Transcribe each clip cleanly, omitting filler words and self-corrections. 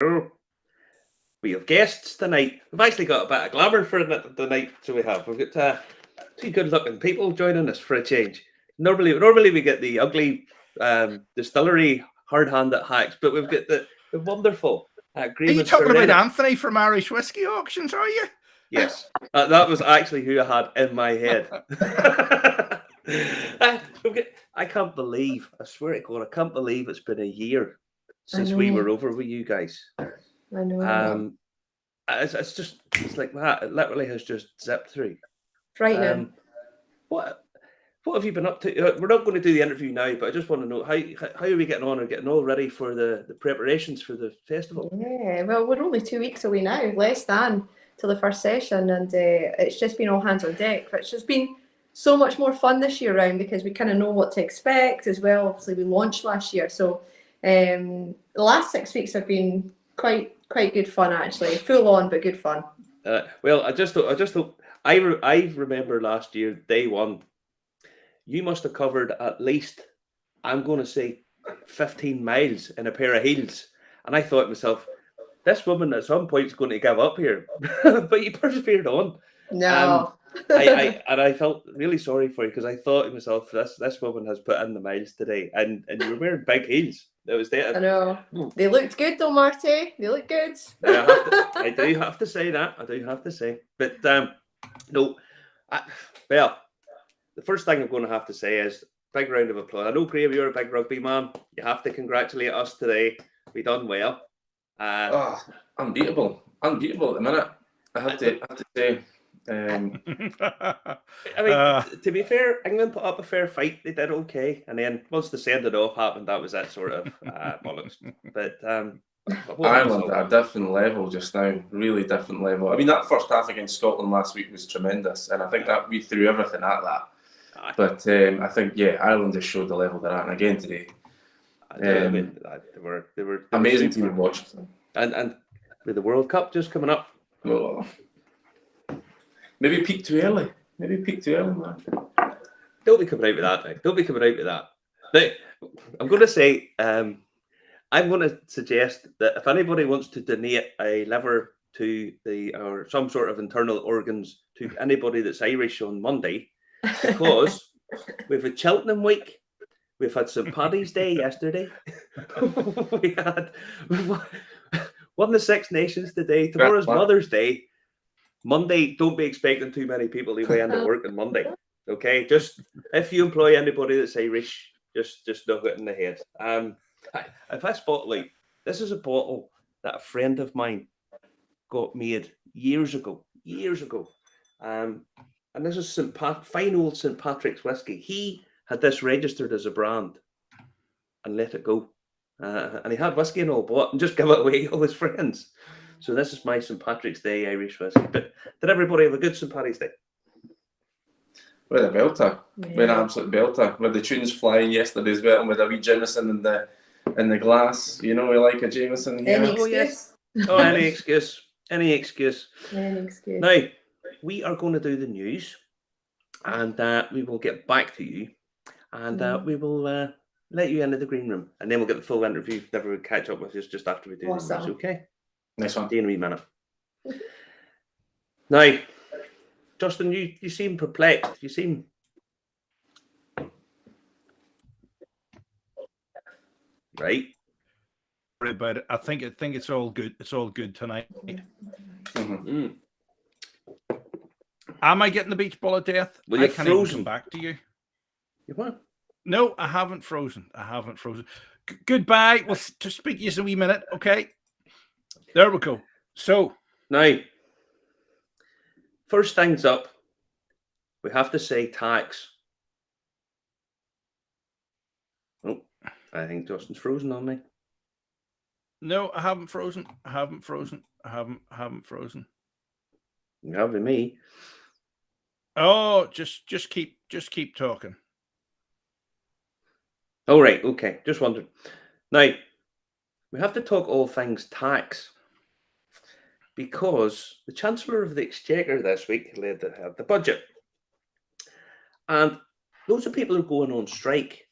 Oh, we have guests tonight. We've actually got a bit of glamour for the night, so we have. We've got two good-looking people joining us for a change. Normally we get the ugly distillery hard-handed hacks, but we've got the wonderful Are Graham you and talking about Serena. Anthony from Irish Whisky Auctions, are you? Yes, that was actually who I had in my head. I can't believe, I swear to God, I can't believe it's been a year since we were over with you guys. I know. It's like that. It literally has just zipped through. Frightening. What have you been up to? We're not going to do the interview now, but I just want to know how are we getting on and getting all ready for the preparations for the festival? Yeah, well, we're only 2 weeks away now, less than till the first session, and it's just been all hands on deck, which has been so much more fun this year round because we kind of know what to expect as well. Obviously, we launched last year, so the last 6 weeks have been quite good fun actually, full on but good fun. Well, I remember last year day one. You must have covered at least, I'm going to say, 15 miles in a pair of heels, and I thought to myself, this woman at some point is going to give up here, but you persevered on. No. I felt really sorry for you because I thought to myself, this woman has put in the miles today, and you were wearing big heels. That was there. I know. They looked good though, Marty. They look good. I do have to say that. I do have to say, but no. Well, the first thing I'm going to have to say is big round of applause. I know, Graham, you're a big rugby man. You have to congratulate us today. We done well. Unbeatable at the minute. I have to say. I mean, to be fair, England put up a fair fight. They did okay, and then once the send it off happened, that was it, sort of bollocks. But Ireland at a different level just now, really different level. I mean, that first half against Scotland last week was tremendous, and I think that we threw everything at that. But I think Ireland has showed the level they're at, and again today, they were amazing team to watch. And with the World Cup just coming up, maybe peak too early. Man. Don't be coming out with that, Nick. Don't be coming out with that. Now, I'm going to say, I'm going to suggest that if anybody wants to donate a liver to or some sort of internal organs to anybody that's Irish on Monday, because we've had Cheltenham week, we've had St. Paddy's Day yesterday, we won the Six Nations today, tomorrow's Mother's Day. Monday, don't be expecting too many people to be into work on Monday. Okay, just if you employ anybody that's Irish, just knock it in the head. If I spotlight, this is a bottle that a friend of mine got made years ago, and this is fine old St. Patrick's whiskey. He had this registered as a brand and let it go, and he had whiskey and all bought and just give it away to all his friends. So this is my St. Patrick's Day Irish whiskey. But did everybody have a good St. Paddy's Day? With a belter, with an absolute belter, with the tunes flying yesterday as well, and with a wee Jameson in the glass. You know, we like a Jameson here. Any excuse? Any excuse. Any excuse. Now, we are going to do the news, and we will get back to you, and we will let you into the green room, and then we'll get the full interview. Never will catch up with us just after we do the news. Okay. Nice one. In a wee minute. Now, Justin, you seem perplexed. You seem right. Sorry about it. I think it's all good. It's all good tonight. Mm-hmm. Am I getting the beach ball of death? Well, I can't even come back to you. You what? No, I haven't frozen. Goodbye. We'll to speak to you in a wee minute. Okay. There we go. So now, first things up, we have to say tax. Oh, I think Justin's frozen on me. No, I haven't frozen. I haven't frozen. You have with me. Oh, just keep talking. All right, okay. Just wondered. Now, we have to talk all things tax, because the Chancellor of the Exchequer this week had the budget. And loads of people are going on strike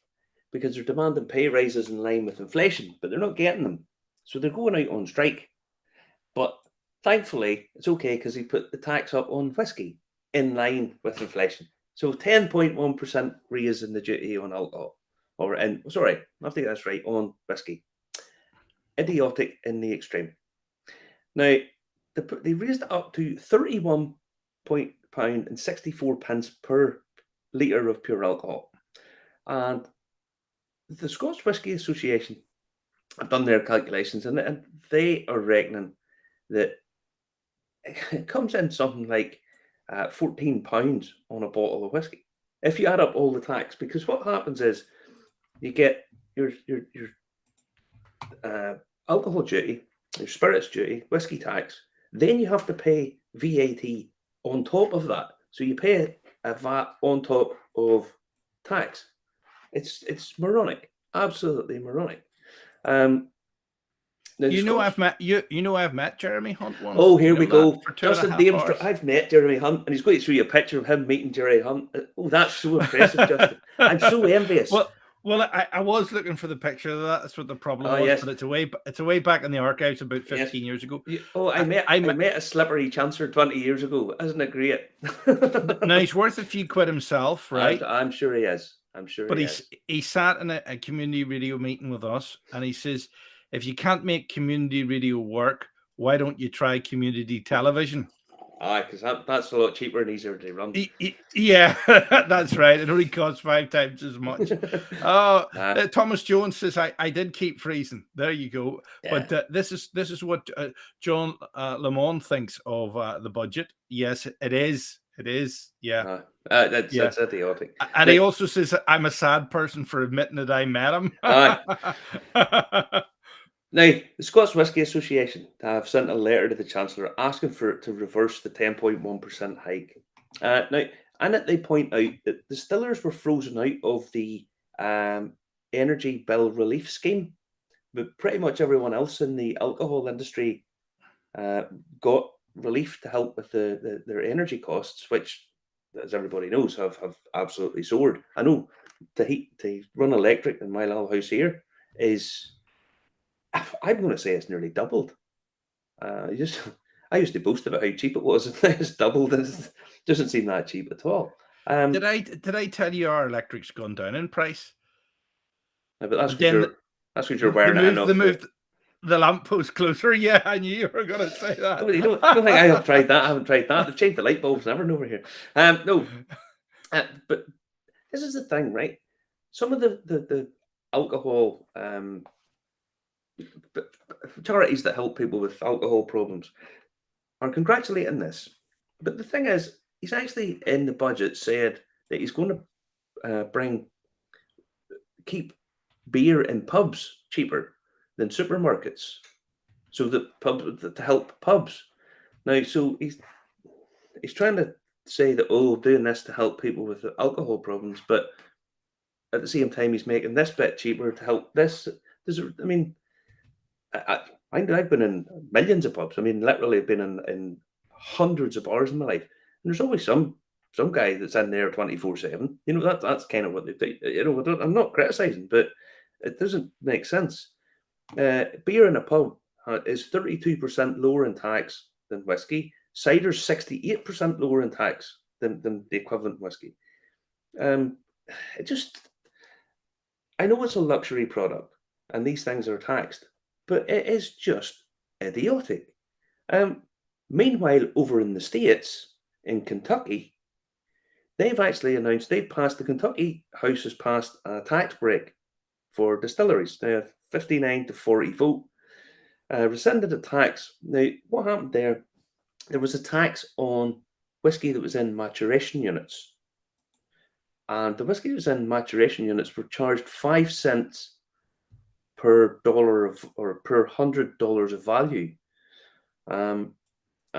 because they're demanding pay rises in line with inflation, but they're not getting them. So they're going out on strike. But thankfully, it's okay because he put the tax up on whiskey in line with inflation. So 10.1% raise in the duty on alcohol. I have to get this right, on whiskey. Idiotic in the extreme. Now, they raised it up to £31.64 per litre of pure alcohol. And the Scotch Whisky Association have done their calculations, and they are reckoning that it comes in something like £14 on a bottle of whiskey if you add up all the tax. Because what happens is you get your alcohol duty, your spirits duty, whiskey tax, then you have to pay VAT on top of that. So you pay a VAT on top of tax. It's moronic, absolutely moronic. I've met Jeremy Hunt once. Oh, here we go. Justin, I've met Jeremy Hunt, and he's going to show you a picture of him meeting Jeremy Hunt. Oh, that's so impressive, Justin. I'm so envious. Well, I was looking for the picture of that. That's what the problem was. Yes. But it's away back in the archives about 15 years ago. I met a slippery chancer 20 years ago. Isn't it great? Now he's worth a few quid himself, right? I'm sure he is. But he sat in a community radio meeting with us, and he says, if you can't make community radio work, why don't you try community television? Because that's a lot cheaper and easier to run. Yeah, that's right. It only costs 5 times as much. Thomas Jones says, I did keep freezing. There you go. Yeah. But this is what John Lamont thinks of the budget. Yes, it is. It is. Yeah. That's idiotic. And he also says, I'm a sad person for admitting that I met him. Now, the Scotch Whisky Association have sent a letter to the Chancellor asking for it to reverse the 10.1% hike. Now, in it, they point out that distillers were frozen out of the energy bill relief scheme, but pretty much everyone else in the alcohol industry got relief to help with their energy costs, which, as everybody knows, have absolutely soared. I know to run electric in my little house here is, I'm going to say it's nearly doubled. I used to boast about how cheap it was, and it's doubled. And it doesn't seem that cheap at all. Did I tell you our electric's gone down in price? But that's because you're wearing it enough. They moved the lamppost closer. Yeah, I knew you were going to say that. You don't think I have tried that? I haven't tried that. They've changed the light bulbs and everything over here. No, but this is the thing, right? Some of the alcohol charities that help people with alcohol problems are congratulating this. But the thing is, he's actually in the budget said that he's going to keep beer in pubs cheaper than supermarkets, so that to help pubs. Now, so he's trying to say that, doing this to help people with alcohol problems, but at the same time he's making this bit cheaper to help this. I've been in millions of pubs. Literally I've been in hundreds of bars in my life, and there's always some guy that's in there 24/7. That's kind of what they do. I'm not criticizing, but it doesn't make sense. Beer in a pub is 32% lower in tax than whiskey. Cider's 68% lower in tax than the equivalent whiskey. I know it's a luxury product and these things are taxed, but it is just idiotic. Meanwhile, over in the States, in Kentucky, they've actually announced the Kentucky House has passed a tax break for distilleries. Now, 59 to 40 vote rescinded a tax. Now, what happened there? There was a tax on whiskey that was in maturation units, and the whiskey that was in maturation units were charged 5 cents per dollar or per $100 of value, and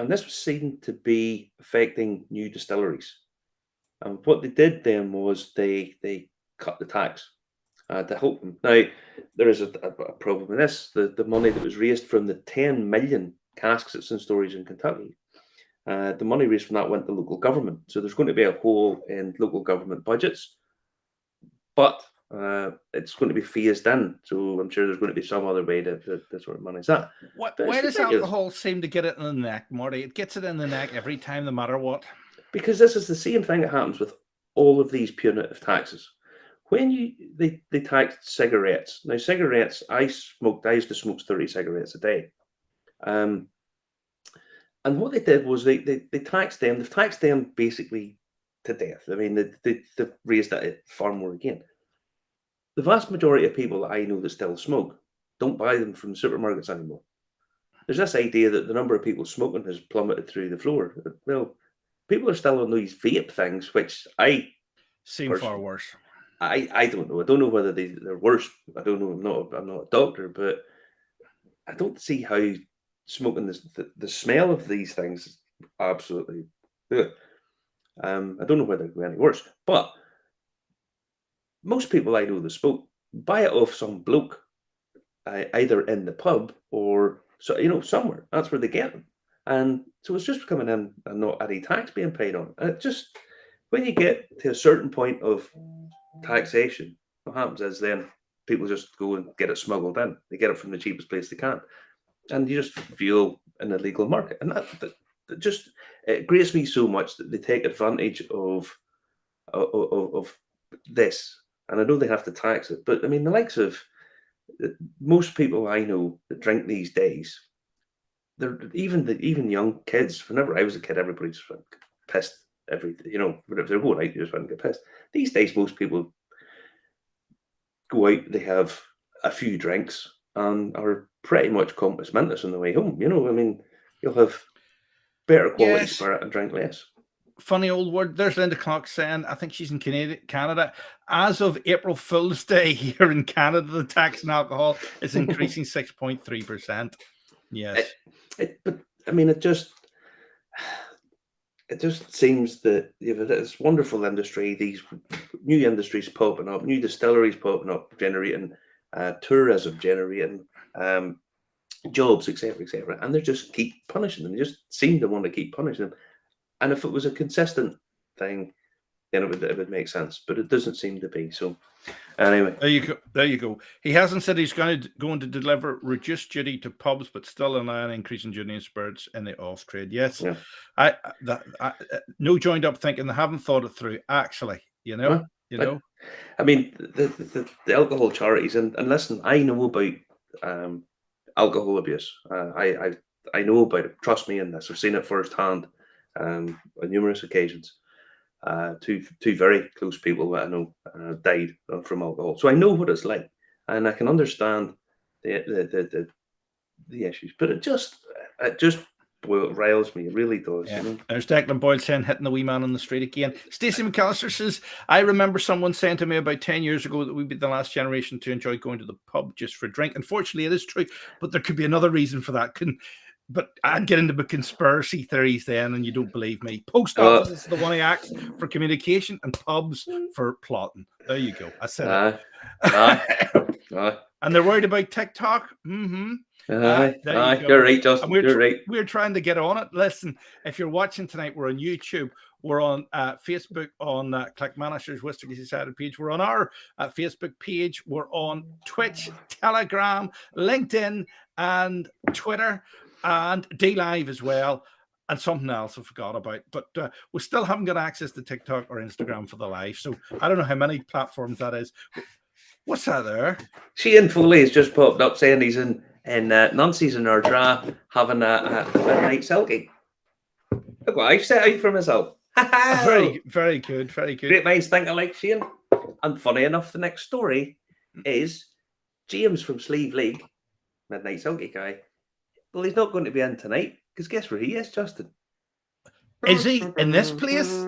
this was seen to be affecting new distilleries. And what they did then was they cut the tax to help them. Now, there is a problem with this. The money that was raised from the 10 million casks that's in storage in Kentucky, the money raised from that went to local government. So there's going to be a hole in local government budgets. But it's going to be phased in. So I'm sure there's going to be some other way to sort of manage that. Why does alcohol seem to get it in the neck, Marty? It gets it in the neck every time, no matter what. Because this is the same thing that happens with all of these punitive taxes. When they taxed cigarettes. Now, cigarettes, I used to smoke 30 cigarettes a day. And what they did was they taxed them. They've taxed them basically to death. I mean, they've raised that far more again. The vast majority of people that I know that still smoke don't buy them from supermarkets anymore. There's this idea that the number of people smoking has plummeted through the floor. Well, people are still on these vape things, which I seem far worse. I don't know. I don't know whether they're worse. I don't know. I'm not a doctor, but I don't see how smoking the smell of these things is absolutely good. I don't know whether they're any worse, but most people I know that smoke buy it off some bloke, either in the pub or somewhere. That's where they get them, and so it's just coming in and not any tax being paid on. And it just, when you get to a certain point of taxation, what happens is then people just go and get it smuggled in. They get it from the cheapest place they can, and you just fuel an illegal market. And that just, it grates me so much that they take advantage of this. And I know they have to tax it, but I mean, the likes of most people I know that drink these days, they're even young kids. Whenever I was a kid, everybody just went pissed. But if they're going out, they just went and get pissed. These days, most people go out, they have a few drinks, and are pretty much compass mentis on the way home. I mean, you'll have better quality spirit and drink less. Funny old word. There's Linda Clark saying, I think she's in Canada. As of April Fool's Day here in Canada, the tax on alcohol is increasing 6.3%. Yes. But I mean, it just seems that you have this wonderful industry, these new industries popping up, new distilleries popping up, generating tourism, generating jobs, etc., and they just keep punishing them. They just seem to want to keep punishing them. And if it was a consistent thing, then it would make sense. But it doesn't seem to be. So anyway, there you go. He hasn't said he's going to deliver reduced duty to pubs, but still an increase in duty and spirits in the off trade. Yes, yeah. I no joined up thinking. They haven't thought it through. Actually, I mean, the alcohol charities, and listen, I know about alcohol abuse. I know about it. Trust me in this. I've seen it firsthand. On numerous occasions, two very close people that I know died from alcohol. So I know what it's like, and I can understand the issues. But it just riles me. It really does. Yeah. There's Declan Boyle saying, hitting the wee man on the street again. Stacey McAllister says, I remember someone saying to me about 10 years ago that we'd be the last generation to enjoy going to the pub just for a drink. Unfortunately, it is true, but there could be another reason for that. But I'd get into the conspiracy theories then, and you don't believe me. Post office is the one I asked for communication, and pubs for plotting. There you go. I said it. And they're worried about TikTok. Mm-hmm. You're right, Justin. You're right. We're trying to get on it. Listen, if you're watching tonight, we're on YouTube. We're on Facebook on Clackmannanshire Whisky Society page. We're on our Facebook page. We're on Twitch, Telegram, LinkedIn, and Twitter. And DLive as well, and something else I forgot about. But we still haven't got access to TikTok or Instagram for the live. So I don't know how many platforms that is. What's that there? Shane Foley has just popped up saying he's in Nancy's in our draft having a midnight selkie. Look what I've set out for myself. Very, very good. Very good. Great minds think alike, Shane. And funny enough, the next story is James from Sleeve League, midnight selkie guy. Well, he's not going to be in tonight, because guess where he is, Justin? Is he in this place?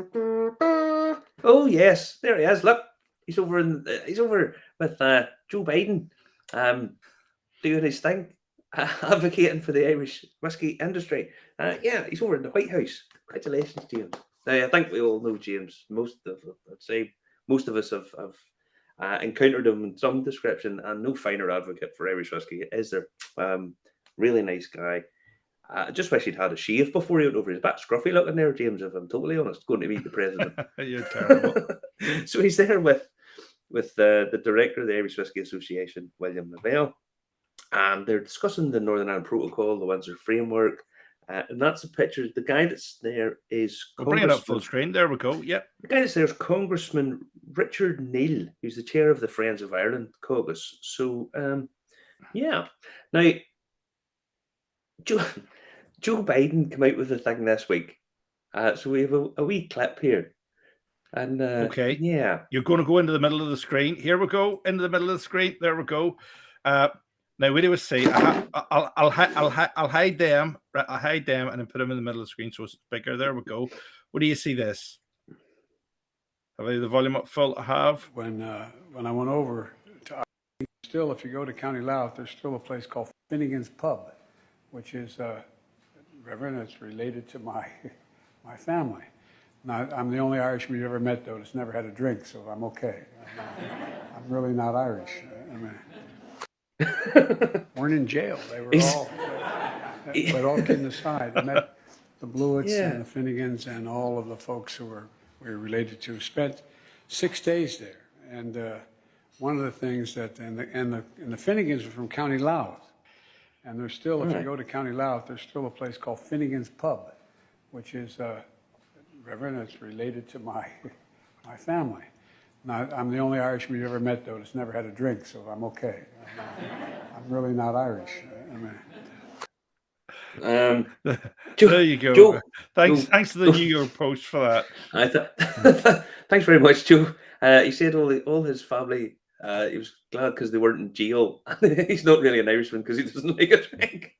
Oh yes, there he is. Look, he's over with Joe Biden, doing his thing, advocating for the Irish whiskey industry. He's over in the White House. Congratulations, James. Now, I think we all know James. Most of us have encountered him in some description, and no finer advocate for Irish whiskey is there. Really nice guy. I just wish he'd had a shave before he went over. He's a bit scruffy looking there, James, if I'm totally honest, going to meet the president. You're terrible. So he's there with with the director of the Irish Whisky Association, William Lavelle, and they're discussing the Northern Ireland Protocol, the Windsor Framework, and that's a picture. The guy that's there is We'll bring it up full screen. There we go. Yep. The guy that's there is Congressman Richard Neal, who's the chair of the Friends of Ireland caucus. So, yeah. Now, Joe Biden came out with a thing this week. So we have a wee clip here. And okay. Yeah. You're going to go into the middle of the screen. Here we go. Into the middle of the screen. There we go. Now, what do we say? I'll hide them. I'll hide them and then put them in the middle of the screen so it's bigger. There we go. What do you see this? Have I the volume up full? I have. When I went over to Ireland, still, if you go to County Louth, there's still a place called Finnegan's Pub, which is, Reverend, it's related to my family. Now, I'm the only Irishman you've ever met, though, that's never had a drink, so I'm okay. I'm really not Irish. I mean, weren't in jail. They were all, but all kidding aside, I met the Blewitts and the Finnegans and all of the folks who we were related to. Spent 6 days there, and one of the things that and the Finnegans are from County Louth, and there's still, if you go to County Louth, there's still a place called Finnegan's Pub, which is, Reverend, it's related to my family. Now, I'm the only Irishman you've ever met, though, that's never had a drink, so I'm okay. I'm really not Irish. There you go. Joe, thanks to the New York Post for that. Thanks very much, Joe. He said all his family, he was glad because they weren't in jail. He's not really an Irishman because he doesn't like a drink.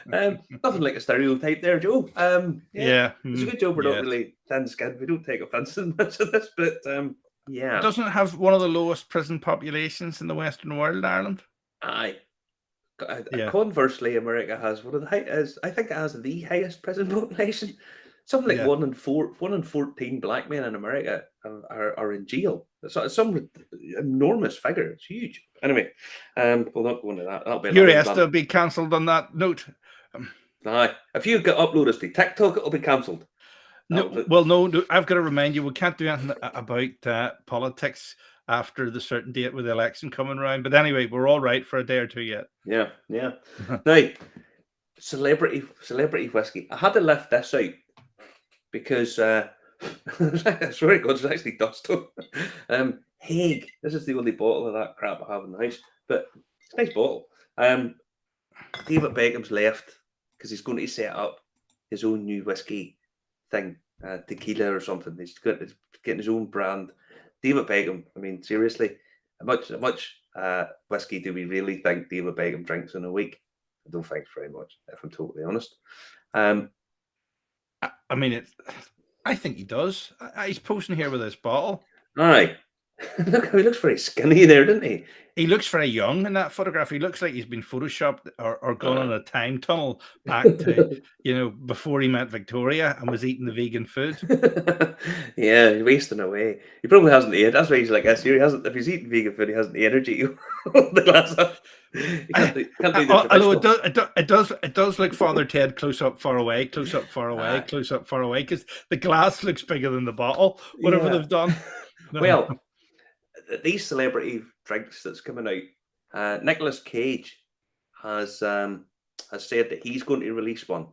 Nothing like a stereotype there, Joe. It's a good job we're not really thin-skinned. We don't take offence in much of this, but yeah. It doesn't have one of the lowest prison populations in the Western world, Ireland. Aye. Conversely, America has one of the highest. I think it has the highest prison population. Something like 1 in 14 black men in America are in jail. It's some enormous figure. It's huge. Anyway, we'll not go into that. That'll be your Esther will be cancelled on that note. Aye, if you get uploaded to TikTok, it'll be cancelled. No, I've got to remind you, we can't do anything about politics after the certain date with the election coming around. But anyway, we're all right for a day or two yet. Yeah. Now, celebrity whiskey. I had to lift this out because I swear to God, there's actually dust on. Haig. This is the only bottle of that crap I have in the house, but it's a nice bottle. David Beckham's left because he's going to set up his own new whiskey thing, tequila or something. He's getting his own brand. David Beckham. I mean, seriously, how much whiskey do we really think David Beckham drinks in a week? I don't think very much, if I'm totally honest. I mean, I think he does. He's posing here with this bottle. Aye. Look how he looks very skinny there, doesn't he? He looks very young in that photograph. He looks like he's been photoshopped or gone on a time tunnel back to, before he met Victoria and was eating the vegan food. Yeah, he's wasting away. He probably hasn't ate. That's why he's like this. If he's eating vegan food, he hasn't the energy to hold the glass up. Although it does look Father Ted close up, far away, close up, far away, close up, far away, because the glass looks bigger than the bottle. Whatever they've done. Well, these celebrity drinks that's coming out, Nicolas Cage has said that he's going to release one.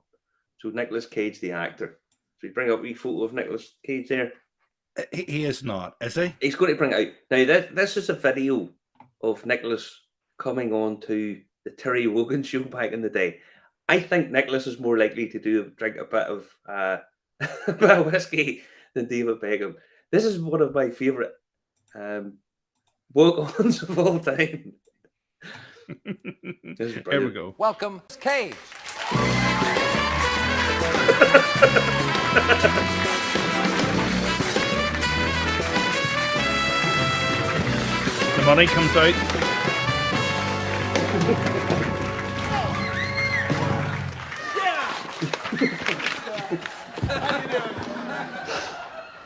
So Nicolas Cage, the actor. So you bring up a wee photo of Nicolas Cage there. He is not, is he? He's going to bring it out. Now, this is a video of Nicolas coming on to the Terry Wogan show back in the day. I think Nicolas is more likely to drink a bit of whiskey than David Beckham. This is one of my favourite walk-ons of all time. Here we go. Welcome, Cage. The money comes out.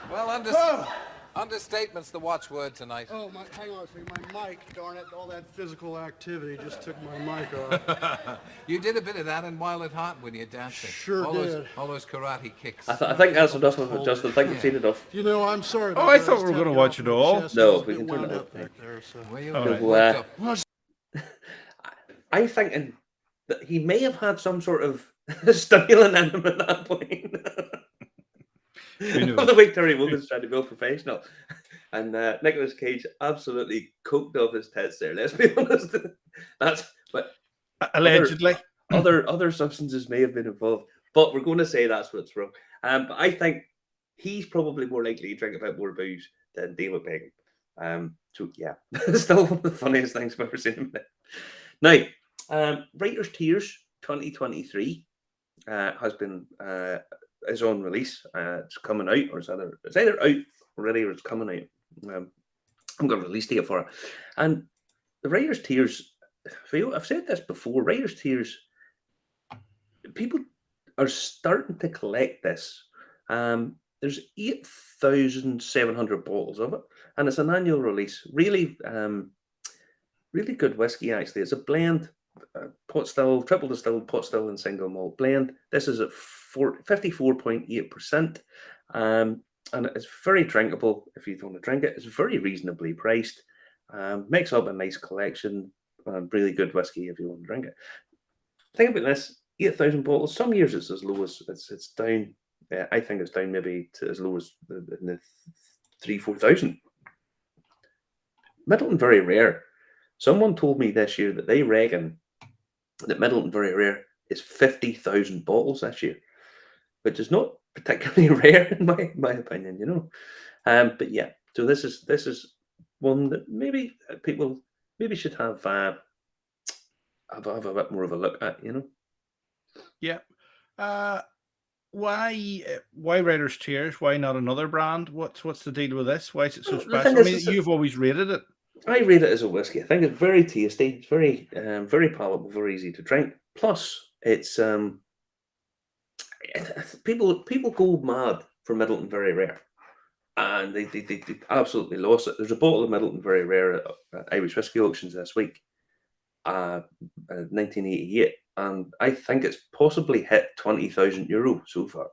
Well, Understatement's the watchword tonight. Oh, hang on a second. My mic, darn it, all that physical activity just took my mic off. You did a bit of that in Wild at Heart when you're dancing. Sure did. All those karate kicks. I think that's enough of it, Justin. I think we've seen enough. You know, I'm sorry. Oh, I thought we were going to watch it all. No, we can turn it up. I'm thinking that he may have had some sort of stimulant in him at that point. The way Terry Wogan's trying to go professional. And Nicolas Cage absolutely coked off his tits there. Let's be honest. But allegedly, other substances may have been involved. But we're going to say that's what's wrong. But I think he's probably more likely to drink a bit more booze than David Beckham. So yeah, still one of the funniest things I've ever seen him. Now, Writer's Tears 2023 has been is on release. It's coming out, or it's either out already or it's coming out. I'm going to release date for it. And the Writer's Tears, I've said this before, Writer's Tears, people are starting to collect this. There's 8,700 bottles of it, and it's an annual release. Really, really good whiskey, actually. It's a blend, pot still, triple distilled, pot still, and single malt blend. This is at 54.8%. And it's very drinkable if you want to drink it. It's very reasonably priced. Makes up a nice collection. Really good whiskey if you want to drink it. Think about this: 8,000 bottles. Some years it's as low as it's down. I think it's down maybe to as low as the 3,000-4,000. Middleton Very Rare. Someone told me this year that they reckon that Middleton Very Rare is 50,000 bottles this year, which is not particularly rare in my opinion, you know. But yeah, so this is one that maybe people should have a bit more of a look at, you know. Yeah. Why Writer's Tears? Why not another brand? What's the deal with this? Why is it so special? I mean, you've always rated it. I rate it as a whiskey. I think it's very tasty. It's very very palatable, very easy to drink. Plus, it's people go mad for Middleton Very Rare, and they absolutely lost it. There's a bottle of Middleton Very Rare at Irish Whiskey Auctions this week, 1988, and I think it's possibly hit €20,000 so far.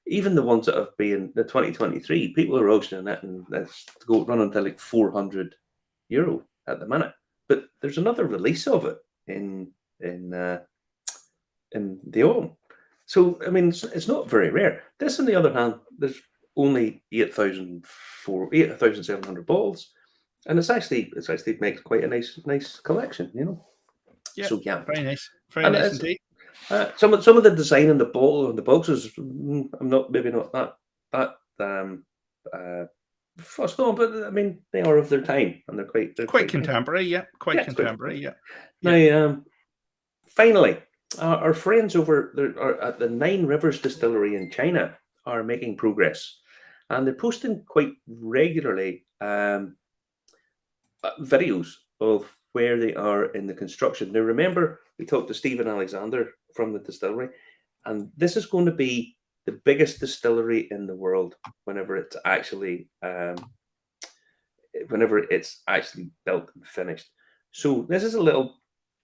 Even the ones that have been the 2023, people are auctioning it, and it's running to like €400 at the minute. But there's another release of it in the autumn. So, I mean, it's not very rare. This, on the other hand, there's only 8,700 bottles, and it actually makes quite a nice collection, you know. Yeah, so yeah, very nice indeed. Some of the design in the bottle and the boxes, I'm not that fussed on, but I mean they are of their time, and they're quite contemporary. Yeah, quite contemporary. Yeah. Now, finally. Our friends over there at the Nine Rivers Distillery in China are making progress, and they're posting quite regularly videos of where they are in the construction. Now, remember, we talked to Stephen Alexander from the distillery, and this is going to be the biggest distillery in the world whenever it's actually built and finished. So this is a little.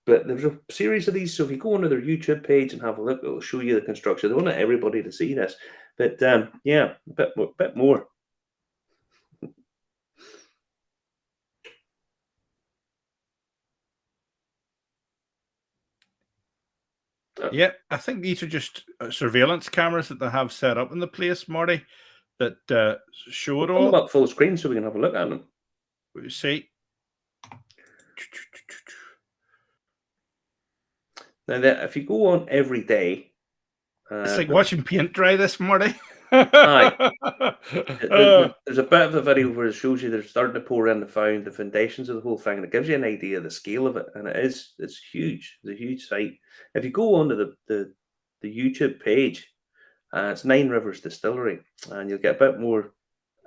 But there's a series of these, so if you go onto their YouTube page and have a look, it'll show you the construction. They want everybody to see this, but yeah, a bit more. Yeah, I think these are just surveillance cameras that they have set up in the place, Marty, that show it all. Put them up full screen so we can have a look at them. See. Now, if you go on every day, it's like watching paint dry this morning. There's a bit of a video where it shows you they're starting to pour in the foundations of the whole thing, and it gives you an idea of the scale of it. And it's huge. It's a huge site. If you go onto the YouTube page, it's Nine Rivers Distillery, and you'll get a bit more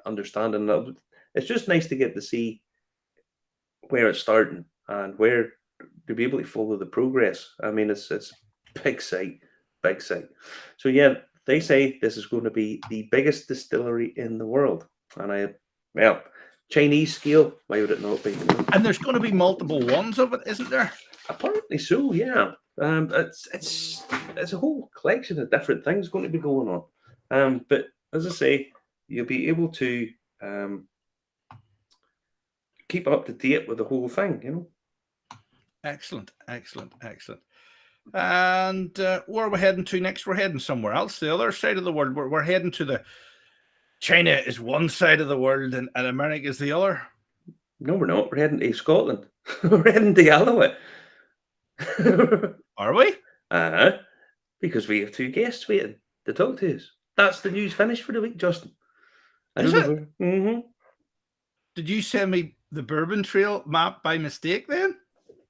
understanding. It's just nice to get to see where it's starting and where to be able to follow the progress. I mean, it's big site. So yeah, they say this is going to be the biggest distillery in the world, and Well, Chinese scale, why would it not be? And there's going to be multiple ones of it, isn't there? Apparently so, yeah. It's a whole collection of different things going to be going on. But as I say, you'll be able to keep up to date with the whole thing, you know. Excellent. And where are we heading to next? We're heading somewhere else, the other side of the world. We're heading to China is one side of the world and America is the other. No, we're not. We're heading to Scotland. We're heading to Alloa. Are we? Because we have 2 guests waiting to talk to us. That's the news finished for the week, Justin. Is it? Mm-hmm. Did you send me the Bourbon Trail map by mistake then?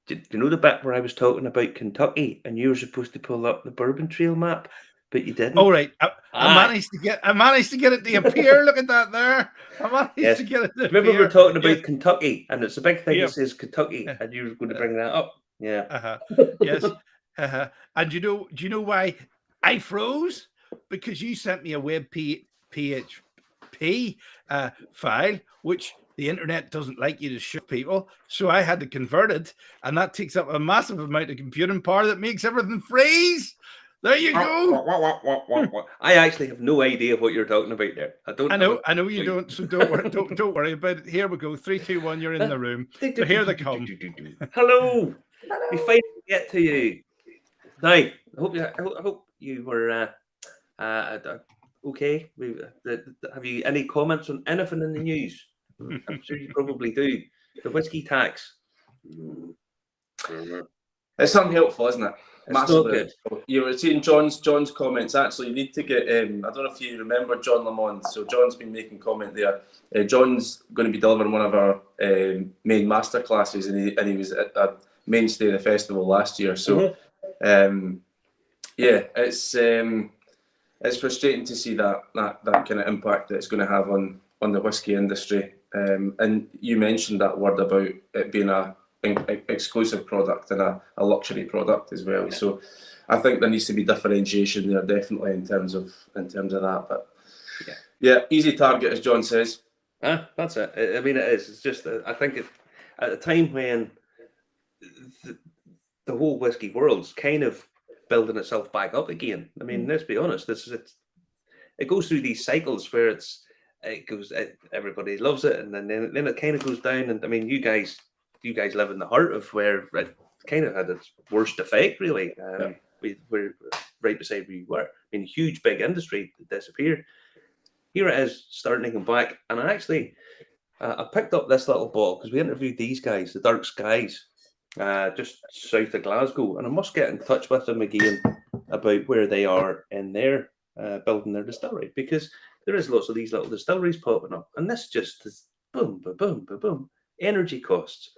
Did you know the bit where I was talking about Kentucky and you were supposed to pull up the Bourbon Trail map, but you didn't? Oh, right. I managed to get it to appear. Look at that there. I managed to get it to Remember appear. we were talking about Kentucky, and it's a big thing Yep. that says Kentucky, and you were going to bring that up. Yeah. Yes. And do you know why I froze? Because you sent me a web PHP file, which the internet doesn't like you to show people. So I had to convert it, and that takes up a massive amount of computing power that makes everything freeze. There you go. I actually have no idea what you're talking about there. I know you don't. So don't worry. Don't worry about it. Here we go. 3, 2, 1. You're in the room. So here they come. Hello. We finally get to you. Now, I hope you were okay. Have you any comments on anything in the news? I'm sure you probably do. The whiskey tax. It's unhelpful, isn't it? It's not good. You were seeing John's comments. Actually, you need to get. I don't know if you remember John Lamont. So John's been making comment there. John's going to be delivering one of our main master classes, and he was at a mainstay of the festival last year. So, yeah, it's frustrating to see that kind of impact that it's going to have on the whiskey industry. And you mentioned that word about it being an exclusive product and a luxury product as well. Yeah. So I think there needs to be differentiation there, definitely in terms of that. But yeah, easy target, as John says. That's it. I mean, it is. It's just I think it at a time when the whole whiskey world's kind of building itself back up again. I mean, let's be honest. It goes through these cycles where everybody loves it, and then it kind of goes down. And I mean, you guys live in the heart of where it kind of had its worst effect, really. We're right beside where you were. I mean, huge, big industry that disappeared. Here it is, starting to come back. And I actually, I picked up this little bottle because we interviewed these guys, the Dark Skies, just south of Glasgow. And I must get in touch with them again about where they are in their building their distillery, because there is lots of these little distilleries popping up. And this just is boom, boom, boom, boom, boom. Energy costs,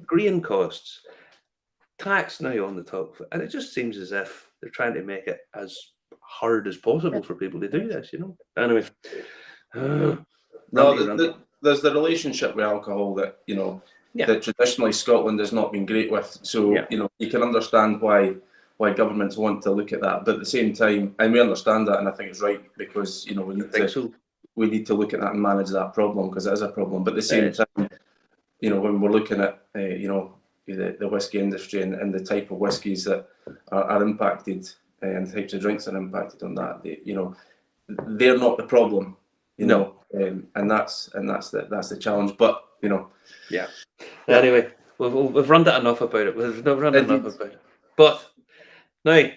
grain costs, tax now on the top, and it just seems as if they're trying to make it as hard as possible for people to do this, you know. Anyway, there's the relationship with alcohol that that traditionally Scotland has not been great with. So you can understand why governments want to look at that, but at the same time, and we understand that, and I think it's right, because we need to look at that and manage that problem, because it is a problem. But at the same time, when we're looking at the whiskey industry and the type of whiskies that are impacted and the types of drinks that are impacted on that, they're not the problem, and that's the challenge. But anyway, we've run that enough about it. We've run enough about it. But now,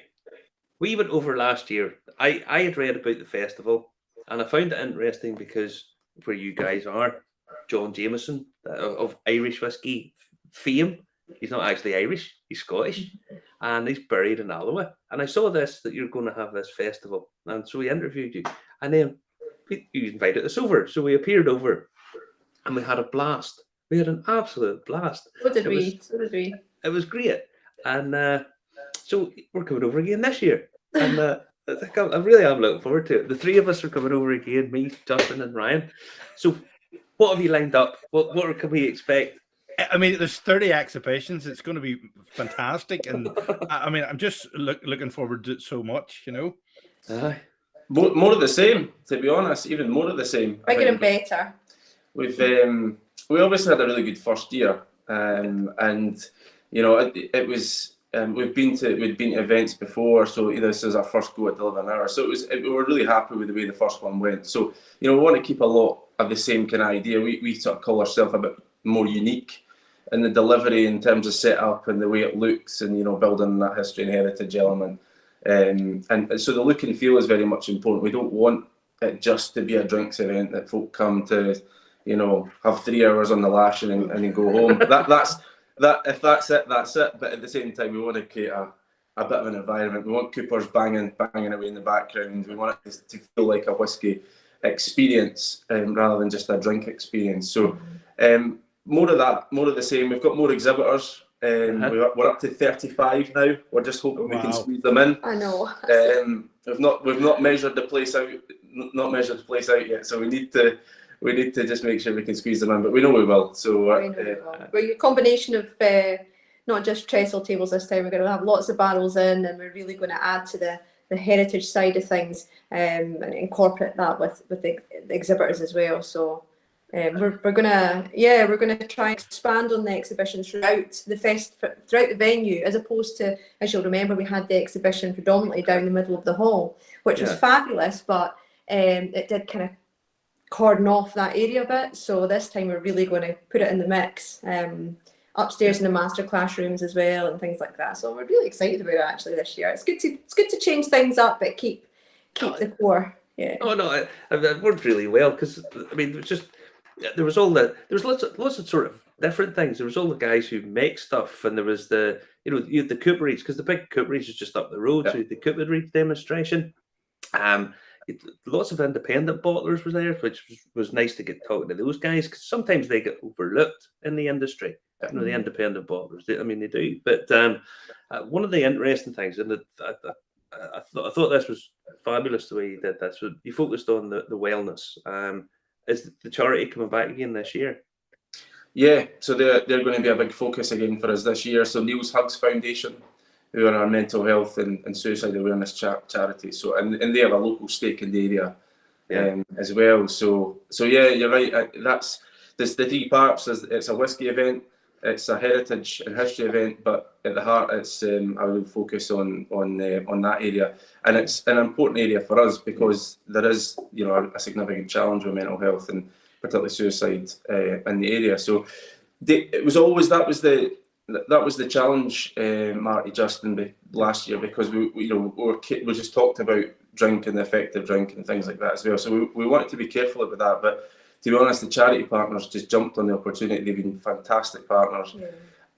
we went over last year. I had read about the festival, and I found it interesting because where you guys are, John Jameson of Irish whiskey fame. He's not actually Irish, he's Scottish, and he's buried in Alloa. And I saw that you're going to have this festival, and so we interviewed you, and then you invited us over. So we appeared over, and we had a blast. We had an absolute blast. So did we. It was great, and so we're coming over again this year, and I really am looking forward to it. The 3 of us are coming over again, me, Justin, and Ryan. So what have you lined up? What can we expect? I mean, there's 30 exhibitions. It's going to be fantastic, and I mean, I'm just looking forward to it so much. More of the same, to be honest. Even more of the same. Bigger and better. we obviously had a really good first year, and you know it was. We'd been to events before, so this is our first go at 11 hours. So we were really happy with the way the first one went. So we want to keep a lot of the same kind of idea. We sort of call ourselves a bit more unique in the delivery in terms of setup and the way it looks, and building that history and heritage element. And so the look and feel is very much important. We don't want it just to be a drinks event that folk come to, have 3 hours on the lash and then go home. If that's it, that's it. But at the same time, we want to create a bit of an environment. We want Coopers banging away in the background. We want it to feel like a whiskey experience rather than just a drink experience. So more of that, more of the same. We've got more exhibitors. We're up to 35 now. We're just hoping we can squeeze them in. I know. We've not measured the place out. Not measured the place out yet. So we need to just make sure we can squeeze them in, but we know we will. So we're a combination of not just trestle tables this time. We're going to have lots of barrels in, and we're really going to add to the heritage side of things and incorporate that with the exhibitors as well. So we're gonna try and expand on the exhibition throughout the venue, as opposed to, as you'll remember, we had the exhibition predominantly down the middle of the hall, which was fabulous, but it did kind of cordon off that area a bit. So this time we're really going to put it in the mix, upstairs in the master classrooms as well and things like that. So we're really excited about it actually this year. It's good to change things up, but keep the core. Yeah. Oh no, it worked really well, because I mean there was lots of sort of different things. There was all the guys who make stuff, and there was you had the cooperage, because the big cooperage is just up the road. So the cooperage demonstration. Lots of independent bottlers were there, which was nice to get talking to those guys, because sometimes they get overlooked in the industry. The independent bottlers. They do. But one of the interesting things, and I thought this was fabulous the way you did this. You focused on the wellness. Is the charity coming back again this year? Yeah, so they're going to be a big focus again for us this year. So Neil's Hugs Foundation, who are our mental health and suicide awareness charity. So and they have a local stake in the area as well. So yeah, you're right. That's the 3 parts. It's a whiskey event, it's a heritage and history event, but at the heart, it's I will focus on that area, and it's an important area for us because there is a significant challenge with mental health and particularly suicide in the area. So it was always that was the challenge, Marty, Justin, last year, because we just talked about drink and the effect of drink and things like that as well. So we wanted to be careful about that, but to be honest, the charity partners just jumped on the opportunity. They've been fantastic partners,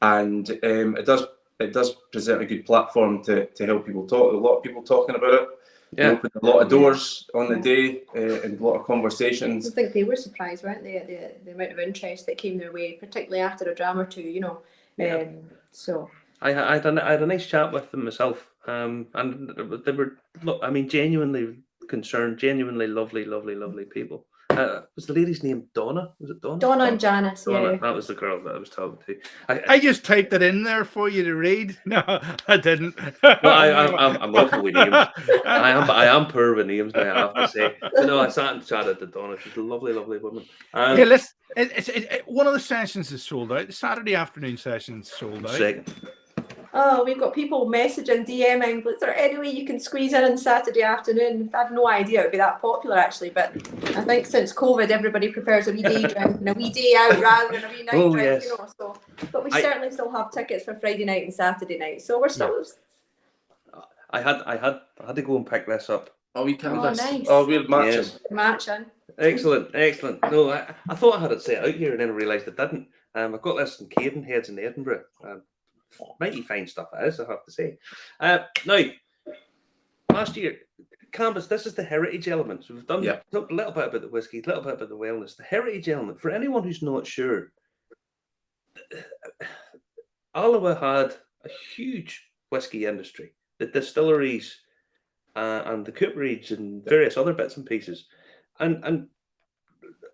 and it does present a good platform to help people talk. A lot of people talking about it. They opened a lot of doors on the day and a lot of conversations. I think they were surprised, weren't they, the amount of interest that came their way, particularly after a dram or two, So I had a nice chat with them myself, and they were, genuinely concerned, genuinely lovely people. Was the lady's name Donna? Was it Donna? Donna and Janice, Donna, that was the girl that I was talking to. I just typed it in there for you to read. No, I didn't. No, I'm awful with names. I am poor with names now, I have to say. But no, I sat and chatted to Donna. She's a lovely woman. One of the sessions is sold out. The Saturday afternoon session's sold out. Second. Oh, we've got people messaging, DMing. Is there any way you can squeeze in on Saturday afternoon? I had no idea it would be that popular, actually. But I think since COVID, everybody prefers a wee day drink and a wee day out rather than a wee night drink. Yes. So, but we certainly still have tickets for Friday night and Saturday night. So we're still. I had to go and pick this up. Oh, we canvas. Nice. Oh, we're matching. Yes. Matching. Excellent. No, I thought I had it set out here, and then I realised I didn't. I've got this in Cadenheads in Edinburgh. Mighty fine stuff it is, I have to say. Now, last year, Canvas, this is the heritage element. So we've talked a little bit about the whiskey, a little bit about the wellness. The heritage element, for anyone who's not sure, Alloa had a huge whiskey industry. The distilleries and the cooperage and various other bits and pieces. And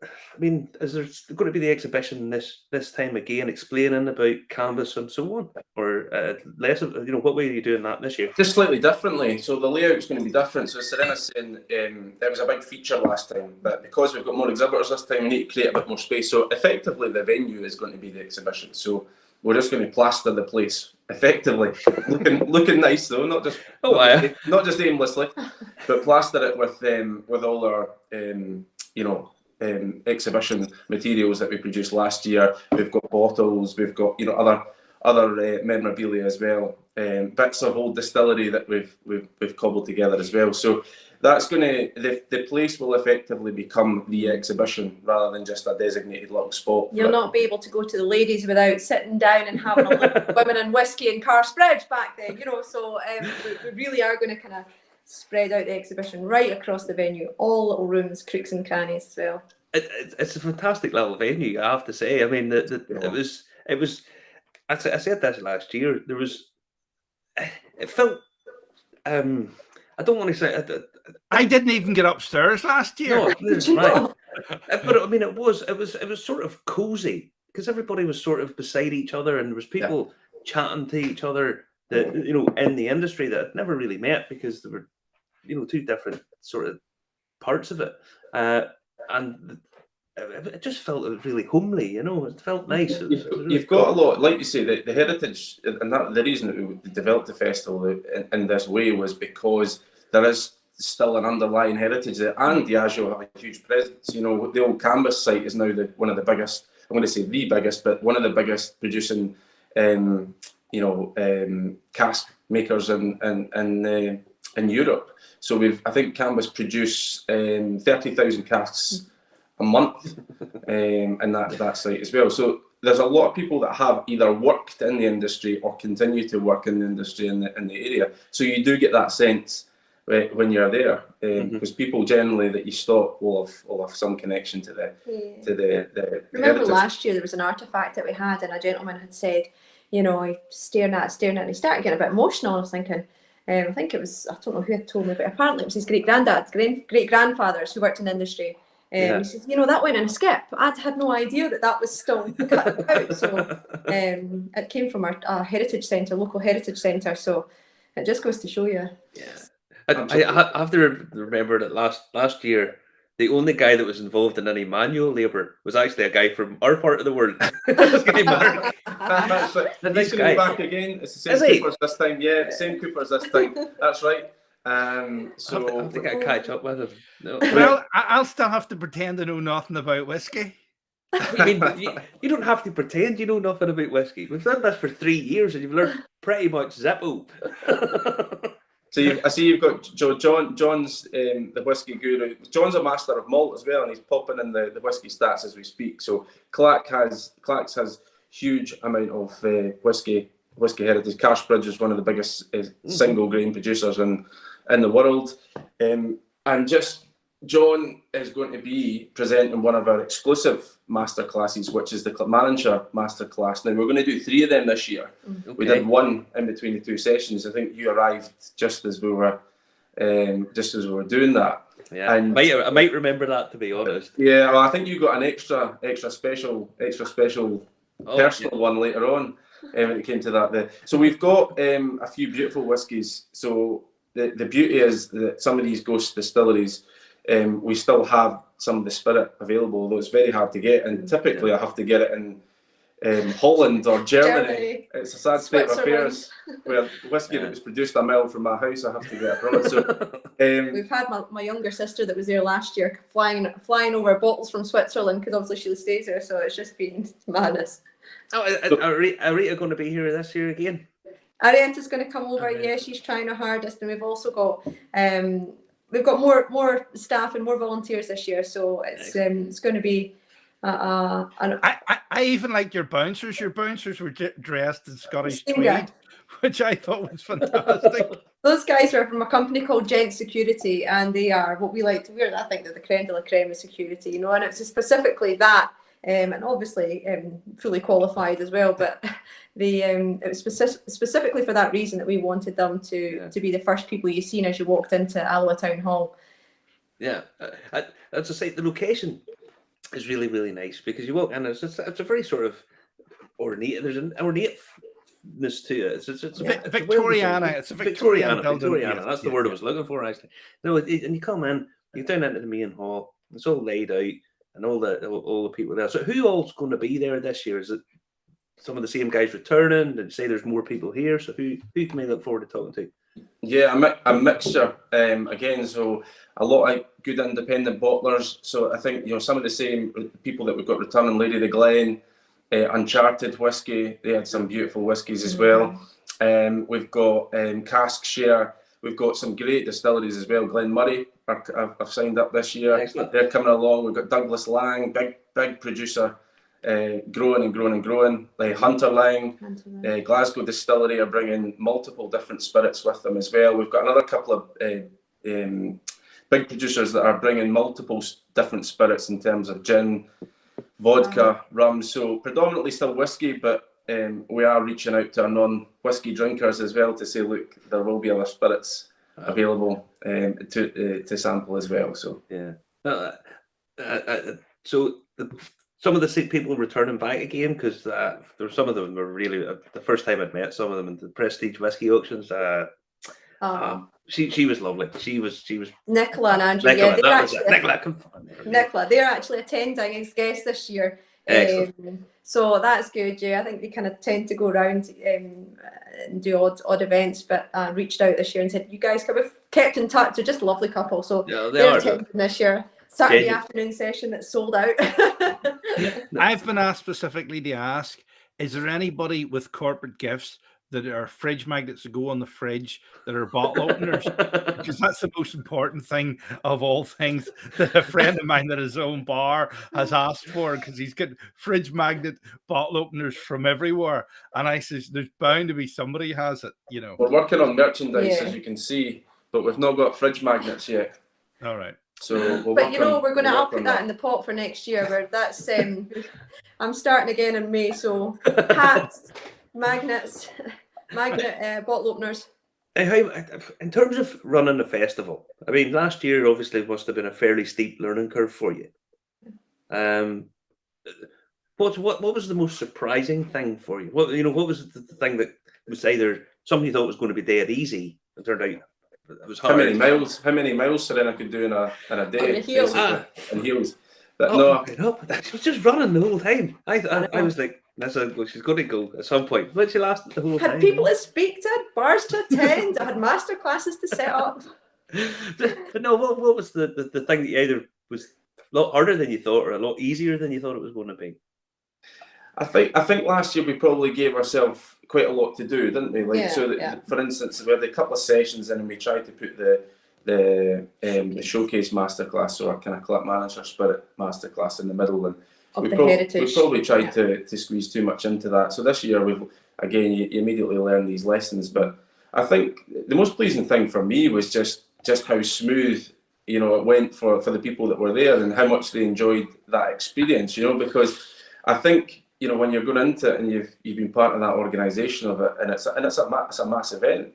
I mean, is there going to be the exhibition this time again, explaining about canvas and so on, or less of, what way are you doing that this year? Just slightly differently. So the layout's going to be different. So Serena's saying it was a big feature last time, but because we've got more exhibitors this time, we need to create a bit more space. So effectively, the venue is going to be the exhibition. So we're just going to plaster the place effectively, looking nice though, not just aimlessly, but plaster it with all our exhibition materials that we produced last year. We've got bottles, we've got other memorabilia as well, bits of old distillery that we've cobbled together as well. So that's the place will effectively become the exhibition rather than just a designated little spot. You'll not be able to go to the ladies without sitting down and having a look at women and whiskey and car spreads back then, So we really are going to kind of spread out the exhibition right across the venue, all little rooms, crooks and crannies as well. It's a fantastic little venue, I have to say. I mean, it was. I said this last year. It felt. I don't want to say. I didn't even get upstairs last year. No, right. But I mean, it was sort of cozy because everybody was sort of beside each other, and there was people chatting to each other that in the industry that had never really met because there were two different sort of parts of it, and it just felt really homely. It felt nice. You've got a lot, like you say, the heritage, and that the reason that we developed the festival in this way was because there is still an underlying heritage there, and Diageo have a huge presence. The old Canvas site is now one of the biggest. I'm going to say the biggest, but one of the biggest producing, cask makers in Europe. So I think Canvas produce 30,000 casks a month in that site as well. So there's a lot of people that have either worked in the industry or continue to work in the industry in the area. So you do get that sense when you're there, because people generally that you stop will have some connection to the Remember heritage. last year there was an artifact that we had, and a gentleman had said, staring at it, and he started getting a bit emotional. I was thinking, I think it was, I don't know who had told me, but apparently it was his great grandfathers who worked in the industry. He says, that went in a skip. I had no idea that was still cut out. So it came from our heritage centre, local heritage centre. So it just goes to show you. Yeah. I have to remember that last year, the only guy that was involved in any manual labour was actually a guy from our part of the world. His name Mark. That's right. He's going to be back again. It's the same Coopers this time. Yeah, the same Coopers this time. That's right. So I have to get a catch up with him. No. Well, I'll still have to pretend to know nothing about whiskey. I mean, you don't have to pretend you know nothing about whiskey. We've done this for 3 years, and you've learned pretty much Zippo. So I see you've got John's the whiskey guru. John's a master of malt as well, and he's popping in the whiskey stats as we speak. So Clacks has huge amount of whiskey heritage. Cashbridge is one of the biggest single grain producers in the world, and just John is going to be presenting one of our exclusive master classes, which is the Clackmannanshire master class. Now we're going to do 3 of them this year. Okay. We did one in between the 2 sessions. I think you arrived just as we were doing that. Yeah, and I might remember that, to be honest. Yeah, well, I think you got an extra special personal one later on when it came to that. So we've got a few beautiful whiskies. So the beauty is that some of these ghost distilleries, we still have some of the spirit available, although it's very hard to get, and typically I have to get it in Holland or Germany. It's a sad state of affairs where whiskey that was produced a mile from my house, I have to get it from it. So we've had my younger sister that was there last year flying over bottles from Switzerland, because obviously she stays there, so it's just been madness. Are Rita going to be here this year again? Arianta's going to come over. Yeah, she's trying her hardest, and we've also got we've got more staff and more volunteers this year, so it's going to be. I even like your bouncers. Your bouncers were dressed in Scottish tweed, which I thought was fantastic. Those guys are from a company called Gent Security, and they are what we like to wear. I think they're the creme de la creme of security, and it's specifically that. And obviously fully qualified as well, but it was specifically for that reason that we wanted them to be the first people you seen as you walked into Alloa Town Hall. Yeah, as I say, the location is really, really nice because you walk in, it's a very sort of ornate. There's an ornateness to it. It's Victoriana. It's a Victoriana building. Victoriana. That's the word I was looking for, actually. No, and you come in, you go down into the main hall. It's all laid out, and all the people there. So who all's going to be there this year? Is it some of the same guys returning? And say there's more people here. So who can we look forward to talking to? Yeah, a mixture. Again, so a lot of good independent bottlers. So I think some of the same people that we've got returning. Lady of the Glen, Uncharted Whisky. They had some beautiful whiskies as well. We've got Cask Share. We've got some great distilleries as well. Glen Murray I've signed up this year. Excellent. They're coming along. We've got Douglas Lang, big producer, growing and growing and growing. Like Hunter Lang, Glasgow Distillery are bringing multiple different spirits with them as well. We've got another couple of big producers that are bringing multiple different spirits in terms of gin, vodka, rum. So predominantly still whiskey, but we are reaching out to our non-whiskey drinkers as well to say, look, there will be other spirits available to sample as well. So yeah. So some of the people returning back again because there's some of them were really the first time I'd met some of them in the Prestige Whisky auctions. She was lovely. She was Nicola and Andrew. Nicola, Yeah, Nicola, come on. Nicola, they're actually attending as guests this year. So that's good. Yeah, I think they kind of tend to go around and do odd events, but reached out this year and said, you guys have kept in touch. They're just a lovely couple. So yeah, they're attending this year. Saturday afternoon session that's sold out. I've been asked specifically to ask, is there anybody with corporate gifts that are fridge magnets that go on the fridge that are bottle openers? Because that's the most important thing of all things that a friend of mine at his own bar has asked for, because he's got fridge magnet bottle openers from everywhere. And I says, there's bound to be somebody who has it, We're working on merchandise, as you can see, but we've not got fridge magnets yet. All right. So I'll put that in the pot for next year. Where that's I'm starting again in May. So hats, magnet bottle openers. In terms of running a festival, I mean, last year obviously must have been a fairly steep learning curve for you. What was the most surprising thing for you? What was the thing that was either something you thought was going to be dead easy and turned out it was hard? How many miles Serena could do in a day? On heels. In heels. But she was just running the whole time. I was like, she's going to go at some point. But she lasted the whole time. Had people to speak to, bars to attend. I had master classes to set up. But no, what was the thing that either was a lot harder than you thought or a lot easier than you thought it was going to be? I think last year we probably gave ourselves quite a lot to do, didn't we? For instance, we had a couple of sessions in and we tried to put the showcase masterclass, so our kind of Clackmannanshire spirit masterclass in the middle, and we probably tried to squeeze too much into that. So this year you immediately learn these lessons. But I think the most pleasing thing for me was just how smooth it went for the people that were there and how much they enjoyed that experience. Because I think when you're going into it and you've been part of that organisation of it, and it's a mass event.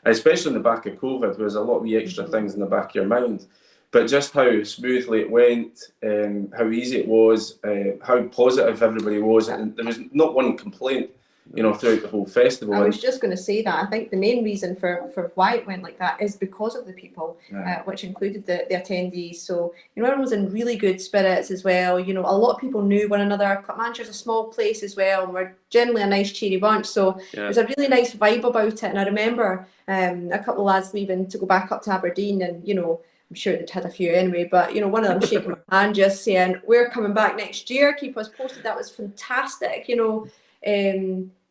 Especially in the back of COVID, there's a lot of extra things in the back of your mind. But just how smoothly it went, how easy it was, how positive everybody was, and there was not one complaint, throughout the whole festival. I was just going to say that. I think the main reason for why it went like that is because of the people, which included the attendees. So, everyone was in really good spirits as well. A lot of people knew one another. Clackmannanshire is a small place as well, and we're generally a nice, cheery bunch. So there's a really nice vibe about it. And I remember a couple of lads leaving to go back up to Aberdeen, and I'm sure they'd had a few anyway, but one of them shaking my hand, just saying, "We're coming back next year. Keep us posted." That was fantastic,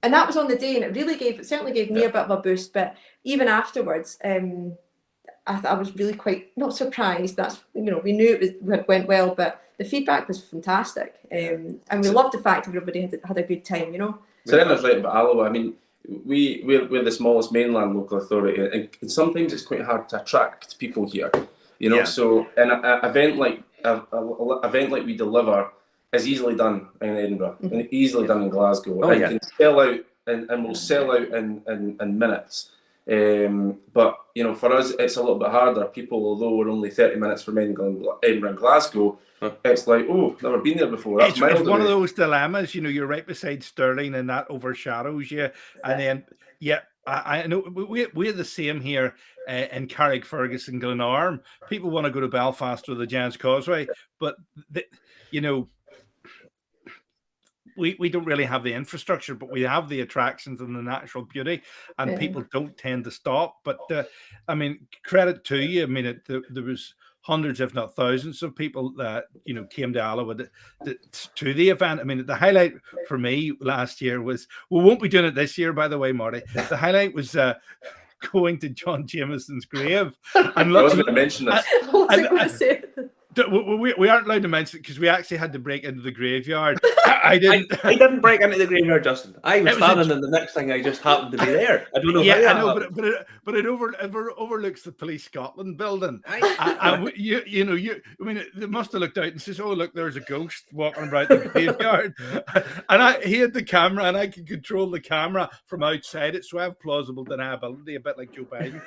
and that was on the day, and it certainly gave me a bit of a boost. But even afterwards, I was really quite not surprised. That's we knew it went well, but the feedback was fantastic, and we loved the fact everybody had a good time. Serena's right about Alloa. I mean, we're the smallest mainland local authority, and sometimes it's quite hard to attract people here. So an event like we deliver is easily done in Edinburgh and easily done in Glasgow. Can sell out and will sell out in minutes. But for us, it's a little bit harder. People, although we're only 30 minutes from Edinburgh and Glasgow, it's like, oh, never been there before. That's it's one of those dilemmas. You're right beside Stirling, and that overshadows you. And then, I know we're the same here in Carrickfergus, Glenarm. People want to go to Belfast or the Giant's Causeway, but we don't really have the infrastructure, but we have the attractions and the natural beauty, and people don't tend to stop. But credit to you. There was hundreds, if not thousands, of people that came to Alloa to the event. The highlight for me last year was, we won't be doing it this year, by the way, Marty. The highlight was going to John Jameson's grave. And I was going to mention this. I wasn't going to say it. We aren't allowed to mention it because we actually had to break into the graveyard. I didn't break into the graveyard, Justin. I was standing, and the next thing I just happened to be there. I don't know. Yeah, I know, but it overlooks the Police Scotland building. They must have looked out and says, "Oh, look, there's a ghost walking about the graveyard." And he had the camera, and I could control the camera from outside it, so I have plausible deniability, a bit like Joe Biden.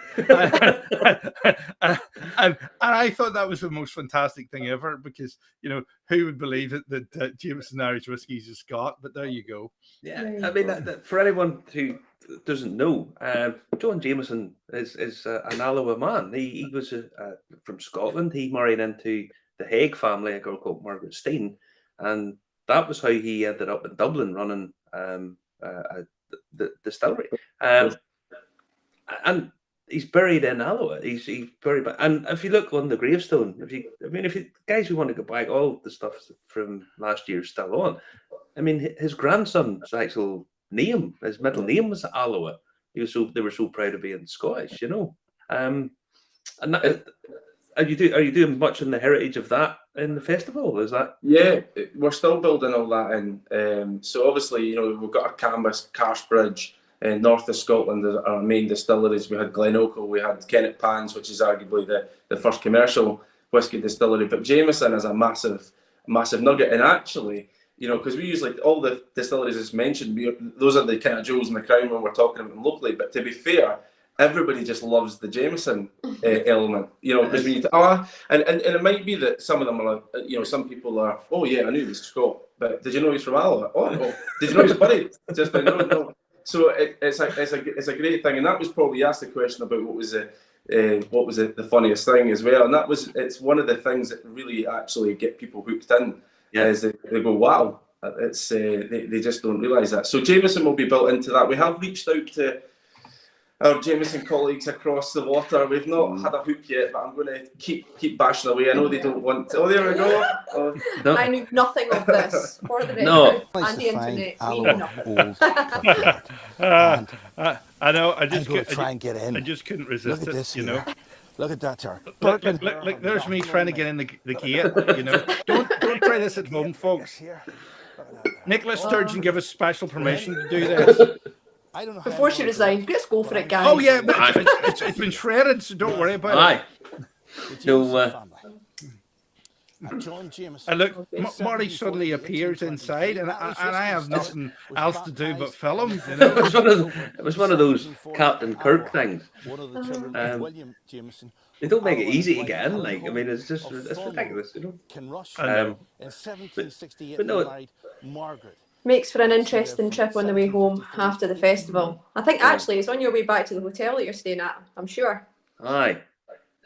and I thought that was the most fantastic thing ever, because who would believe it that Jameson Irish Whisky is a Scot? But there you go. Yeah, that for anyone who doesn't know, John Jameson is an Alloa man. He was from Scotland. He married into the Hague family, a girl called Margaret Steen, and that was how he ended up in Dublin running the distillery. And he's buried in Alloa. He's buried, and if you look on the gravestone, if you guys who want to go back, all the stuff from last year is still on. His grandson's actual name, his middle name was Alloa. They were so proud of being Scottish, And that, are you doing much in the heritage of that in the festival? Is that? Yeah, we're still building all that in. So obviously, we've got our Canvas, Carsbridge. North of Scotland, our main distilleries. We had Glen-Oakle, we had Kennet Pans, which is arguably the first commercial whisky distillery. But Jameson is a massive nugget. And actually, because we use all the distilleries as mentioned, those are the kind of jewels in the crown when we're talking about them locally. But to be fair, everybody just loves the Jameson element, because when and it might be that some of them are some people are, oh yeah, I knew he was Scot, but did you know he's from Alloa? Oh no, did you know he's buried? Just no. So it's a great thing, and that was probably, you asked the question about what was the funniest thing as well, and it's one of the things that really actually get people hooked in. Yeah. Is they go, wow, it's they just don't realise that. So Jameson will be built into that. We have reached out to our Jameson colleagues across the water. We've not had a hook yet, but I'm going to keep bashing away. I know they don't want to. Oh, there we go. Oh. No. I knew nothing of this. For the record, no. And the internet, we knew nothing. I know. I just couldn't try and get in. I just couldn't resist it. Look at that, sir. Look, there's me trying to get in the gate. Don't try this at home, folks. Nicholas Sturgeon give us special permission to do this. I don't know. Before she resigned, let's go for it, guys. Oh yeah, but it's been shredded, so don't worry about it. No. John Jameson. And look, Marty suddenly appears inside, and I have nothing else to do but film. It was one of those Captain Kirk things. One of the children, William Jameson. They don't make it easy to get in. It's ridiculous. Ken Rush. In 1768, married Margaret. Makes for an interesting trip on the way home after the festival. I think actually it's on your way back to the hotel that you're staying at, I'm sure. Aye.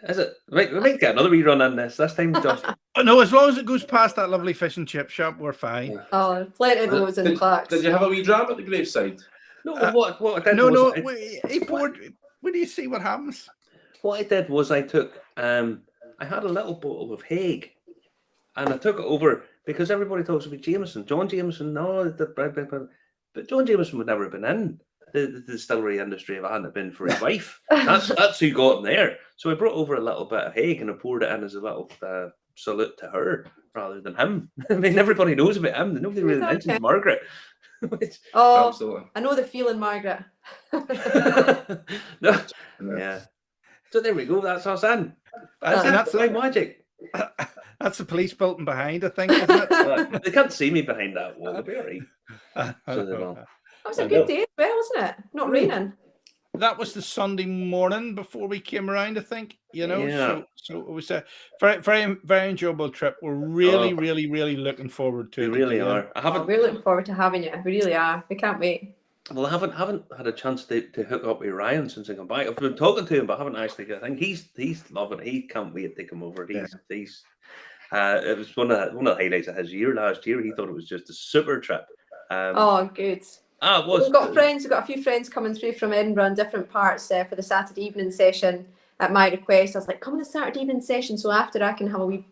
Is it? We might get another wee run in this time, Justin. Oh, no, as long as it goes past that lovely fish and chip shop, we're fine. Oh, plenty of those in Clacks. Did you have a wee dram at the graveside? No, what I did he poured. When do you see what happens? What I did was I took, I had a little bottle of Hague, and I took it over, because everybody talks about Jameson. John Jameson, but John Jameson would never have been in the distillery industry if it hadn't been for his wife. That's who got him there. So I brought over a little bit of Hague and I poured it in as a little salute to her rather than him. Everybody knows about him. Nobody really mentions Margaret. Absolutely. I know the feeling, Margaret. No. Yeah. So there we go. That's us in. That's like magic. That's the police building behind, I think, isn't it? They can't see me behind that wall. They'll be all right. That was a good day as well, wasn't it? Not raining. that was the Sunday morning before we came around, I think. You know, Yeah. so it was a very, very, very enjoyable trip. We're really, really, really looking forward to We it. really are. I haven't. We're looking forward to having you. We really are. We can't wait. Well, I haven't had a chance to hook up with Ryan since I come back. I've been talking to him, but I haven't actually. I think he's loving it. He can't wait to come over. He's it was one of the highlights of his year last year. He thought it was just a super trip. Oh, good. It was. We've got friends. We've got a few friends coming through from Edinburgh in different parts for the Saturday evening session. At my request, I was like, "Come on the Saturday evening session, so after I can have a wee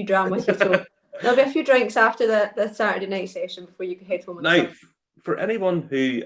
dram with you." So there'll be a few drinks after the Saturday night session before you can head home. Now, for anyone who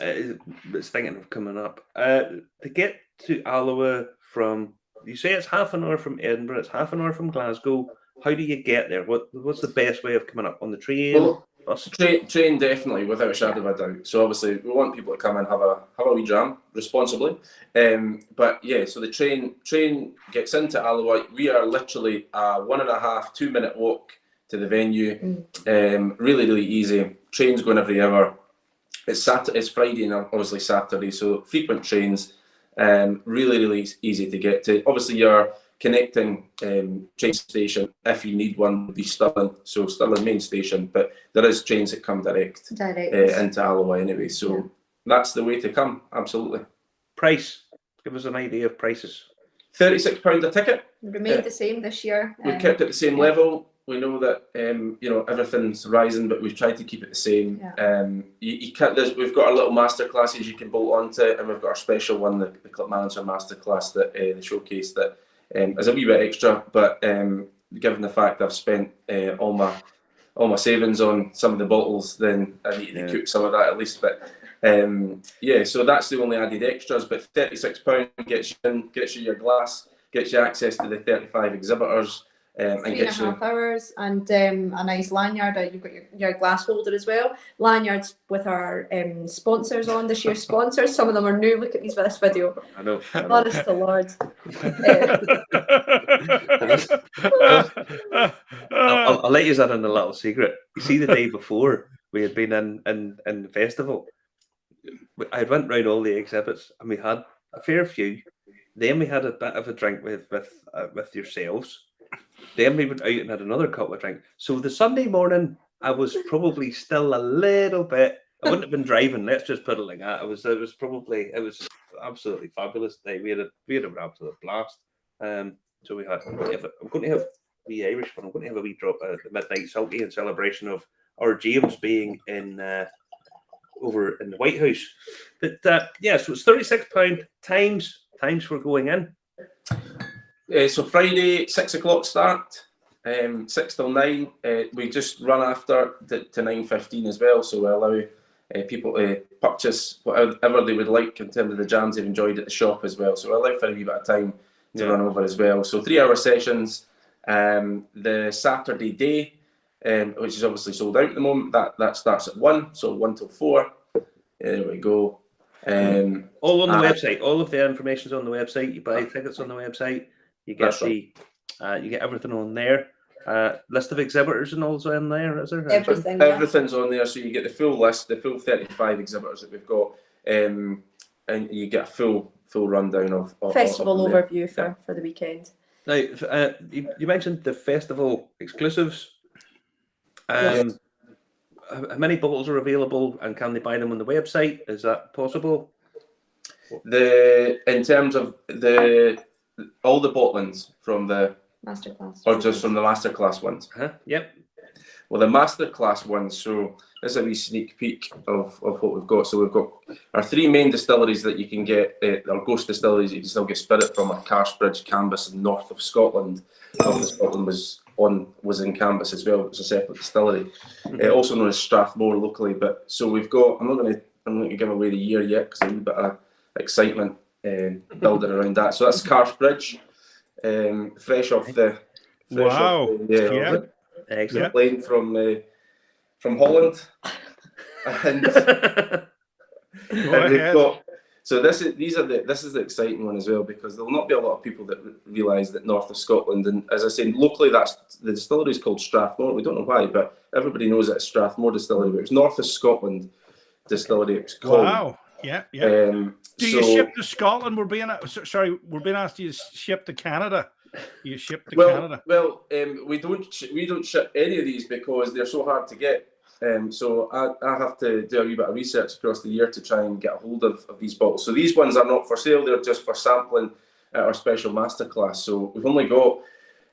is thinking of coming up, to get to Alloa from, you say it's half an hour from Edinburgh, it's half an hour from Glasgow. How do you get there? What's the best way of coming up? On the train? Well, bus? train definitely, without a shadow of a doubt. So obviously we want people to come and have a wee dram responsibly. But yeah, so the train gets into Alloa. We are literally a 1.5-2 minute walk to the venue. Really, really easy. Trains going every hour. It's Friday and obviously Saturday, so frequent trains. Really, really easy to get to. Obviously, your connecting train station, if you need one, would be Stirling. So Stirling main station, but there is trains that come direct. Into Alloa anyway. So that's the way to come. Absolutely. Price. Give us an idea of prices. £36 a ticket. Remained the same this year. We've kept it the same level. We know that everything's rising, but we've tried to keep it the same. You can't. We've got our little master classes you can bolt onto, and we've got our special one, the Clackmannanshire master class, that the showcase that is a wee bit extra. But given the fact I've spent all my savings on some of the bottles, then I need to recoup some of that at least. But so that's the only added extras. But £36 gets you in, gets you your glass, gets you access to the 35 exhibitors. 3.5 hours and a nice lanyard. You've got your glass holder as well. Lanyards with our sponsors on, this year's sponsors. Some of them are new. Look at this video. I know. Honest to Lord. I'll let you in a little secret. You see, the day before we had been in the festival, I went round all the exhibits and we had a fair few. Then we had a bit of a drink with yourselves. Then we went out and had another couple of drinks. So the Sunday morning, I was probably still a little bit. I wouldn't have been driving. Let's just put it like that. It was absolutely fabulous day. We had an absolute blast. So we had. I'm going to have the Irish one. I'm going to have a wee drop at the midnight sulky in celebration of our James being in over in the White House. But so it's £36 times for going in. So Friday, 6 o'clock start, 6 till 9. We just run after to 9:15 as well, so we allow people to purchase whatever they would like in terms of the jams they've enjoyed at the shop as well. So we allow for a wee bit of time to run over as well. So 3-hour sessions. The Saturday day, which is obviously sold out at the moment, that starts at 1, so 1 till 4. There we go. All on the website. All of the information's on the website. You buy tickets on the website. You get you get everything on there. List of exhibitors and also in there, is there? Everything's on there, so you get the full list, the full 35 exhibitors that we've got, and you get a full rundown of festival overview for the weekend. Now, you mentioned the festival exclusives. How many bottles are available, and can they buy them on the website? Is that possible? In terms of all the bottlings from the masterclass, or just from the masterclass ones? Yep. Well, the masterclass ones. So this is a wee sneak peek of what we've got. So we've got our 3 main distilleries that you can get, our ghost distilleries. You can still get spirit from at Carsbridge, Cambus, and north of Scotland. North of Scotland was in Cambus as well. It was a separate distillery, also known as Strathmore locally. But so we've got. I'm not going to give away the year yet because a wee bit of excitement building around that. So that's Carsbridge, fresh off the excellent plane from Holland, and we've got. So this is the exciting one as well, because there'll not be a lot of people that realise that north of Scotland, and as I say, locally that's the distillery is called Strathmore. We don't know why, but everybody knows it's Strathmore Distillery. But it was north of Scotland distillery. It was called. Wow. Yeah. Do you So- ship to Scotland? We're being asked to ship to Canada. You ship to Canada. Well, we don't ship any of these because they're so hard to get. So I have to do a wee bit of research across the year to try and get a hold of these bottles. So these ones are not for sale; they're just for sampling at our special masterclass. So we've only got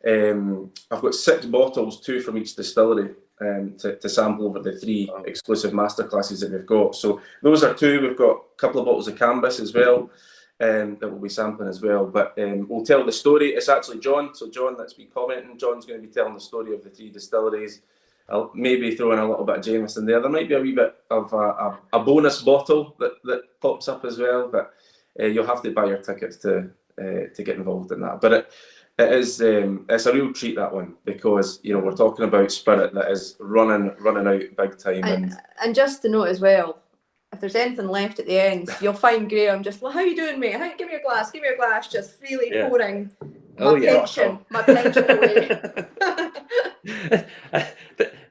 I've got 6 bottles, 2 from each distillery, to sample over the 3 exclusive masterclasses that we've got. So those are 2. We've got a couple of bottles of Canvas as well. That we'll be sampling as well, but we'll tell the story. It's actually John, so John that's been commenting. John's going to be telling the story of the 3 distilleries. I'll maybe throw in a little bit of Jameson there. There might be a wee bit of a bonus bottle that pops up as well, but you'll have to buy your tickets to get involved in that. But it is it's a real treat, that one, because we're talking about spirit that is running out big time. And just to note as well, if there's anything left at the end, you'll find Graham just, well, how you doing, mate? Give me a glass, just freely pouring my pension away.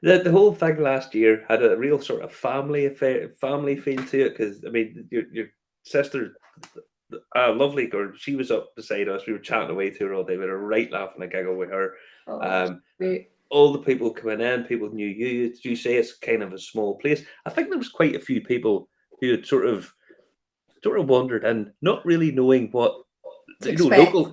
The whole thing last year had a real sort of family feel to it, because I mean, your sister, lovely girl, she was up beside us. We were chatting away to her all day. We were right laughing a giggle with her. All the people coming in, people knew you. Did you say it's kind of a small place? I think there was quite a few people who had sort of wandered in, not really knowing what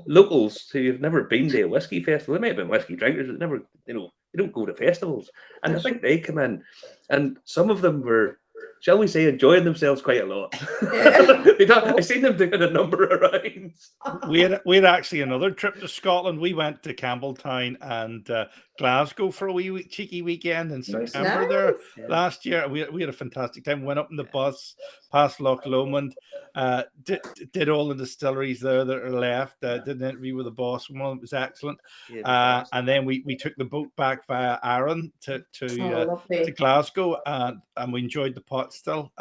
locals who have never been to a whiskey festival. They may have been whiskey drinkers, but never, they don't go to festivals. And I think they come in, and some of them were, shall we say, enjoying themselves quite a lot. I've seen them doing a number of rounds. We had actually another trip to Scotland. We went to Campbelltown and Glasgow for a wee cheeky weekend in September there last year. We had a fantastic time. Went up in the bus past Loch Lomond, did all the distilleries there that are left. Did an interview with the boss. One was excellent. And then we took the boat back via Arran to Glasgow, and we enjoyed the pot still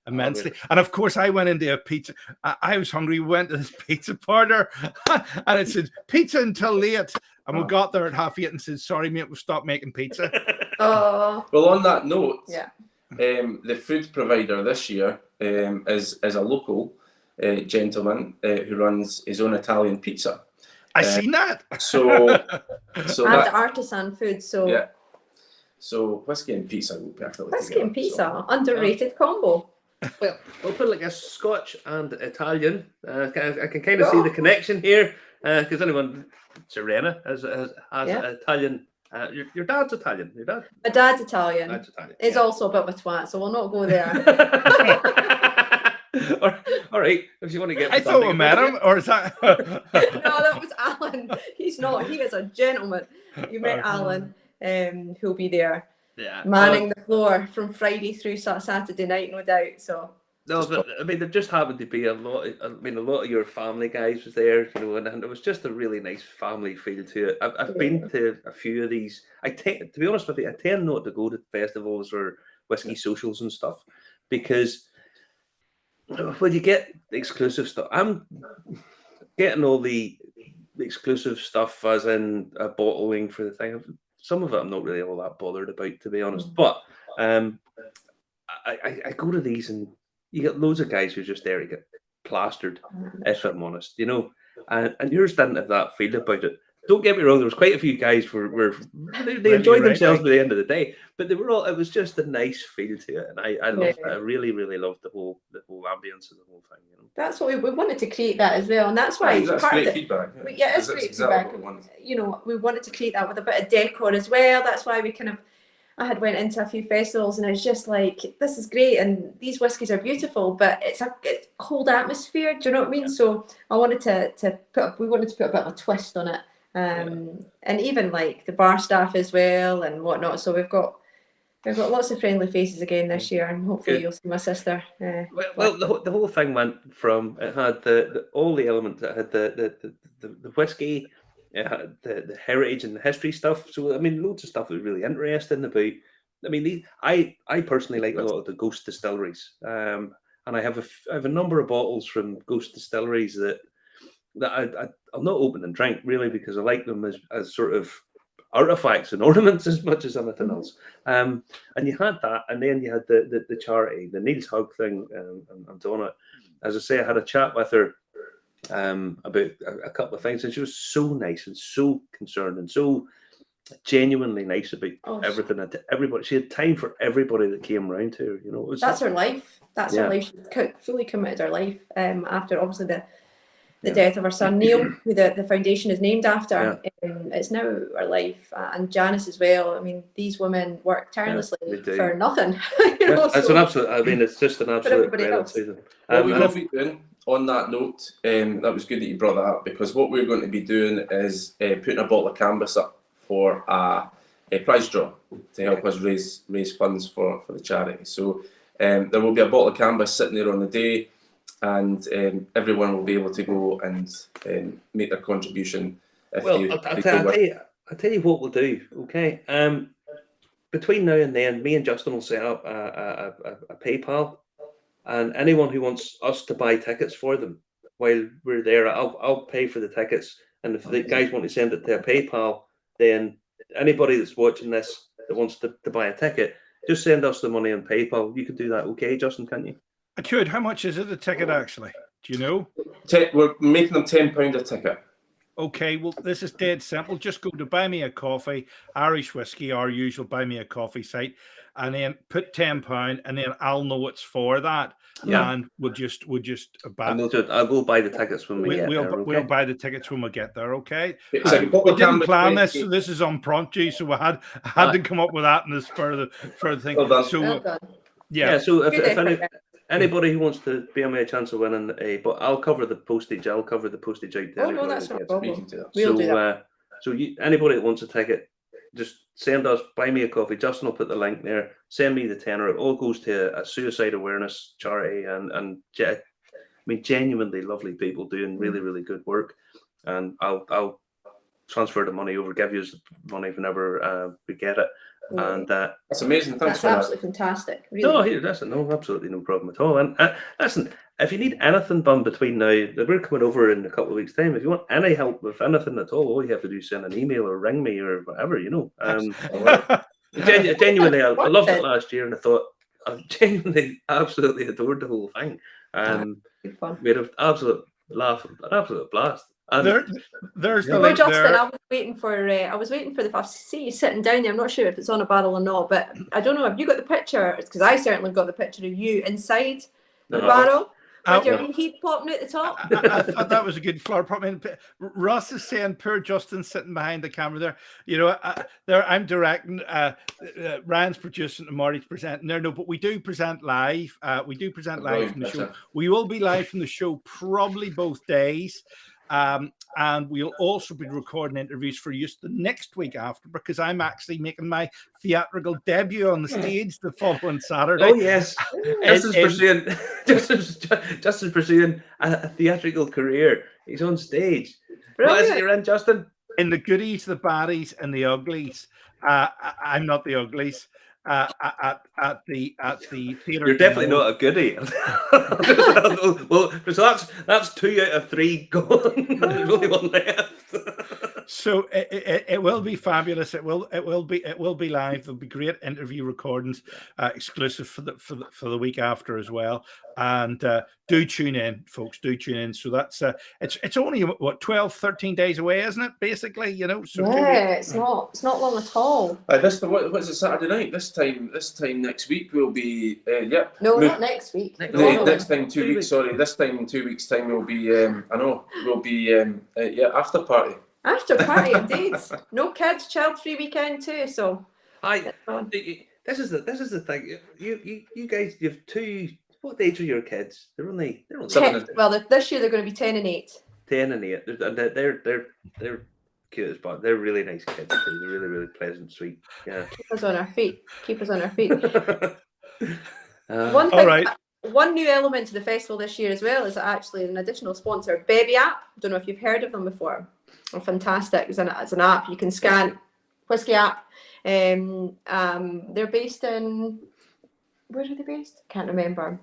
immensely. And of course, I went into a pizza. I was hungry. We went to this pizza parlor, and it said pizza until late. And we got there at 8:30 and said, "Sorry, mate, we've stopped making pizza." Well, on that note, the food provider this year is a local gentleman who runs his own Italian pizza. I seen that. So and artisan food. So whiskey and pizza will perfectly whiskey together, and pizza, underrated combo. Well, we'll put like a Scotch and Italian. I can kind of see the connection here, because anyone, Serena has Italian. Your dad's Italian. Your dad? My dad's Italian. Dad's Italian. He's also a bit of a twat, so we'll not go there. All right, if you want to get. I thought we met him, or is that? No, that was Alan. He's not. He is a gentleman. You met Alan, who'll be there, manning the floor from Friday through Saturday night, no doubt. So. No, but I mean, there just happened to be a lot. I mean, a lot of your family guys was there, and it was just a really nice family feel to it. I've been to a few of these. To be honest with you, I tend not to go to festivals or whiskey socials and stuff, because when you get exclusive stuff, I'm getting all the exclusive stuff, as in a bottling for the thing. Some of it I'm not really all that bothered about, to be honest. But I go to these, and you get loads of guys who are just there to get plastered, if I'm honest, and yours didn't have that feel about it. Don't get me wrong, there was quite a few guys they enjoyed themselves by the end of the day, but they were all, it was just a nice feel to it, and I loved it. I really, really loved the whole ambience of the whole thing. That's what we wanted to create that as well, and that's why that's part great of feedback. It's great feedback. We wanted to create that with a bit of decor as well. That's why I had went into a few festivals, and I was just like, this is great, and these whiskies are beautiful, but it's cold atmosphere. Do you know what I mean? So I wanted we wanted to put a bit of a twist on it, and even like the bar staff as well and whatnot. So we've got lots of friendly faces again this year, and hopefully you'll see my sister. Well, the whole thing went from, it had all the elements. It had the whiskey. It had the heritage and the history stuff. So I mean, loads of stuff that was really interesting about. I mean, I personally like a lot of the ghost distilleries, and I have a number of bottles from ghost distilleries that I'll not open and drink, really, because I like them as sort of artifacts and ornaments as much as anything else. And you had that, and then you had the charity, the Neil's Hug thing, and on it. As I say, I had a chat with her about a couple of things, and she was so nice and so concerned and so genuinely nice about everything and to everybody. She had time for everybody that came around to her. You know, That's her life. That's her life. She's fully committed her life after obviously the death of her son Neil, who the foundation is named after. It's now her life, and Janice as well. I mean, these women work tirelessly for nothing. That's an absolute. I mean, it's just an absolute credit to them. What we will be doing on that note, that was good that you brought that up, because what we're going to be doing is putting a bottle of canvas up for a prize draw to help us raise funds for the charity. So there will be a bottle of canvas sitting there on the day, and everyone will be able to go and make their contribution. I'll tell you what we'll do. Okay, between now and then, me and Justin will set up a PayPal, and anyone who wants us to buy tickets for them while we're there, I'll pay for the tickets. And if the guys want to send it to a PayPal, then anybody that's watching this that wants to buy a ticket, just send us the money on PayPal. You can do that, okay, Justin? Can't you? I could. How much is it a ticket actually? Do you know? We're making them £10 a ticket. Okay, well, this is dead simple. Just go to Buy Me a Coffee, Irish Whiskey, our usual Buy Me a Coffee site, and then put £10, and then I'll know it's for that. Yeah. And we'll just buy. I'll go buy the tickets when we get there. Okay? We'll buy the tickets when we get there. Okay. We didn't plan this. So this is impromptu. So I had to come up with that in the spur of the thing. So if anybody who wants to be on me a chance of winning but I'll cover the postage. I'll cover the postage out to no, that's not a problem. We'll do that. So anybody that wants a ticket, just send us, buy me a coffee. Justin will put the link there. Send me the tenner. It all goes to a suicide awareness charity, and I mean, genuinely lovely people doing really, really good work. And I'll transfer the money over, give you the money whenever we get it. And that's amazing. Thanks for that. Absolutely fantastic. Really. No, absolutely no problem at all. And listen, if you need anything done between now, we're coming over in a couple of weeks' time. If you want any help with anything at all you have to do is send an email or ring me or whatever, you know. Genuinely, I loved it last year, and I thought I genuinely, absolutely adored the whole thing. We had an absolute laugh, an absolute blast. There's the link Justin, there. I was waiting for I see you sitting down there. I'm not sure if it's on a barrel or not, but I don't know. Have you got the picture? Because I certainly got the picture of you inside the barrel. With your heat popping at the top. I thought that was a good flower prop. I mean, Ross is saying, poor Justin sitting behind the camera there. You know, I'm directing, Ryan's producing, and Marty's presenting there. No, but we do present live. We do present live from the show. We will be live from the show probably both days. And we'll also be recording interviews for use the next week after, because I'm actually making my theatrical debut on the stage the following Saturday. Oh yes, Justin's pursuing a theatrical career. He's on stage. What is it you're in, Justin? In the goodies, the baddies, and the uglies. I'm not the uglies. At the theatre. You're definitely not a goodie. Well, so that's 2 out of 3 gone. There's only one left. So it will be fabulous. It will be live. There'll be great interview recordings, exclusive for the week after as well. And do tune in, folks. Do tune in. So that's it's only 12, 13 days away, isn't it? Basically, you know. So it's not long at all. What's it, Saturday night? This time next week we'll be not next week. Next time 2 weeks. Sorry, this time in 2 weeks' time we'll be after party. After party, indeed. No kids, child-free weekend too. So this is the thing. You guys, you have 2. What age are your kids? They're only 10. Well, this year they're going to be 10 and 8. 10 and 8. They're cute as but they're really nice kids too. They're really, really pleasant, sweet. Yeah. Keep us on our feet. All right. One new element to the festival this year as well is actually an additional sponsor, Baby App. I don't know if you've heard of them before. They're fantastic. It's an app you can scan. Whisky app. They're based in, where are they based? Can't remember.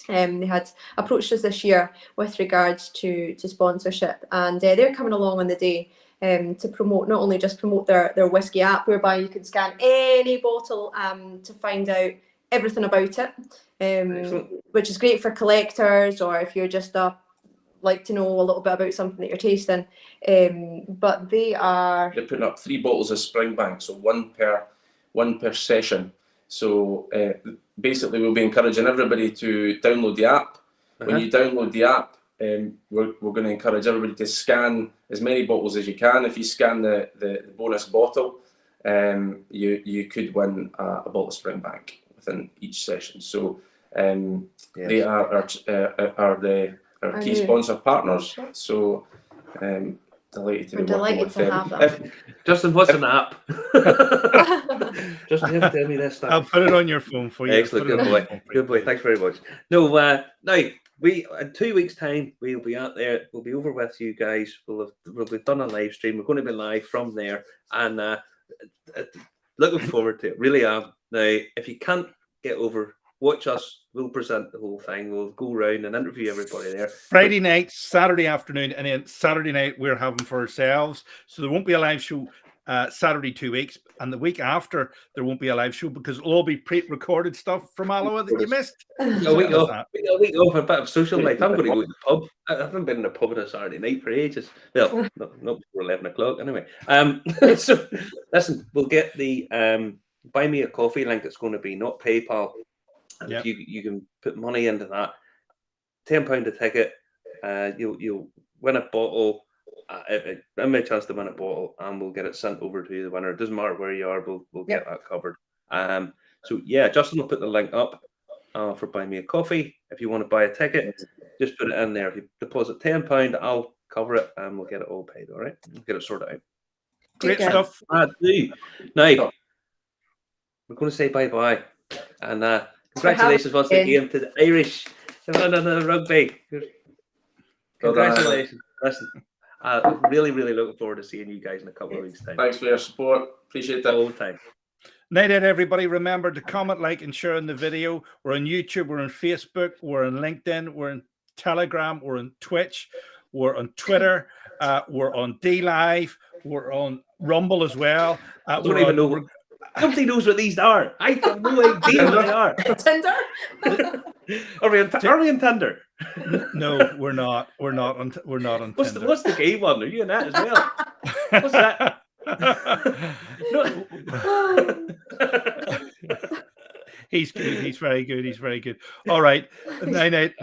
They had approached us this year with regards to sponsorship, and they're coming along on the day to promote, not only just promote their Whisky app, whereby you can scan any bottle to find out everything about it, which is great for collectors, or if you're just like to know a little bit about something that you're tasting. But they're putting up 3 bottles of Springbank, so one per session. So basically, we'll be encouraging everybody to download the app. When you download the app, we're going to encourage everybody to scan as many bottles as you can. If you scan the bonus bottle, you could win a bottle of Springbank within each session. So they are our key sponsor partners. So delighted to be working with them. Have them. Justin, what's an app? Justin, tell me this stuff. I'll put it on your phone for you. Excellent, good boy. Good boy. Thanks very much. No, now we in 2 weeks' time we'll be out there. We'll be over with you guys. We'll be done a live stream. We're going to be live from there, and looking forward to it. Really am. Now, if you can't get over, watch us. We'll present the whole thing. We'll go around and interview everybody there. Friday night, Saturday afternoon, and then Saturday night we're having for ourselves. So there won't be a live show Saturday 2 weeks, and the week after there won't be a live show because it'll all be pre-recorded stuff from Alloa that you missed. A week off, a bit of social life. I'm going to go to the pub. I haven't been in a pub on a Saturday night for ages. Well, not before 11 o'clock anyway. So listen, we'll get the buy me a coffee link. It's going to be not PayPal. And if you can put money into that, £10 a ticket, you'll win a bottle. I may chance to win a bottle, and we'll get it sent over to the winner. It doesn't matter where you are, we'll get that covered. So yeah, Justin will put the link up for buy me a coffee. If you want to buy a ticket, just put it in there. If you deposit £10, I'll cover it, and we'll get it all paid. All right, we'll get it sorted out. Great stuff. Now we're going to say bye and. Congratulations once again to the Irish. The rugby. Congratulations. Listen, I'm really, really looking forward to seeing you guys in a couple of weeks' time. Thanks for your support. Appreciate that. All the time. Night out, everybody. Remember to comment, like, and share on the video. We're on YouTube. We're on Facebook. We're on LinkedIn. We're on Telegram. We're on Twitch. We're on Twitter. We're on DLive. We're on Rumble as well. I don't even know. Nobody knows what these are. I have no idea what they are. Tinder? Are we on Tinder? No, we're not. We're not on Tinder. What's the gay one? Are you in that as well? What's that? He's good. He's very good. He's very good. All right. Night.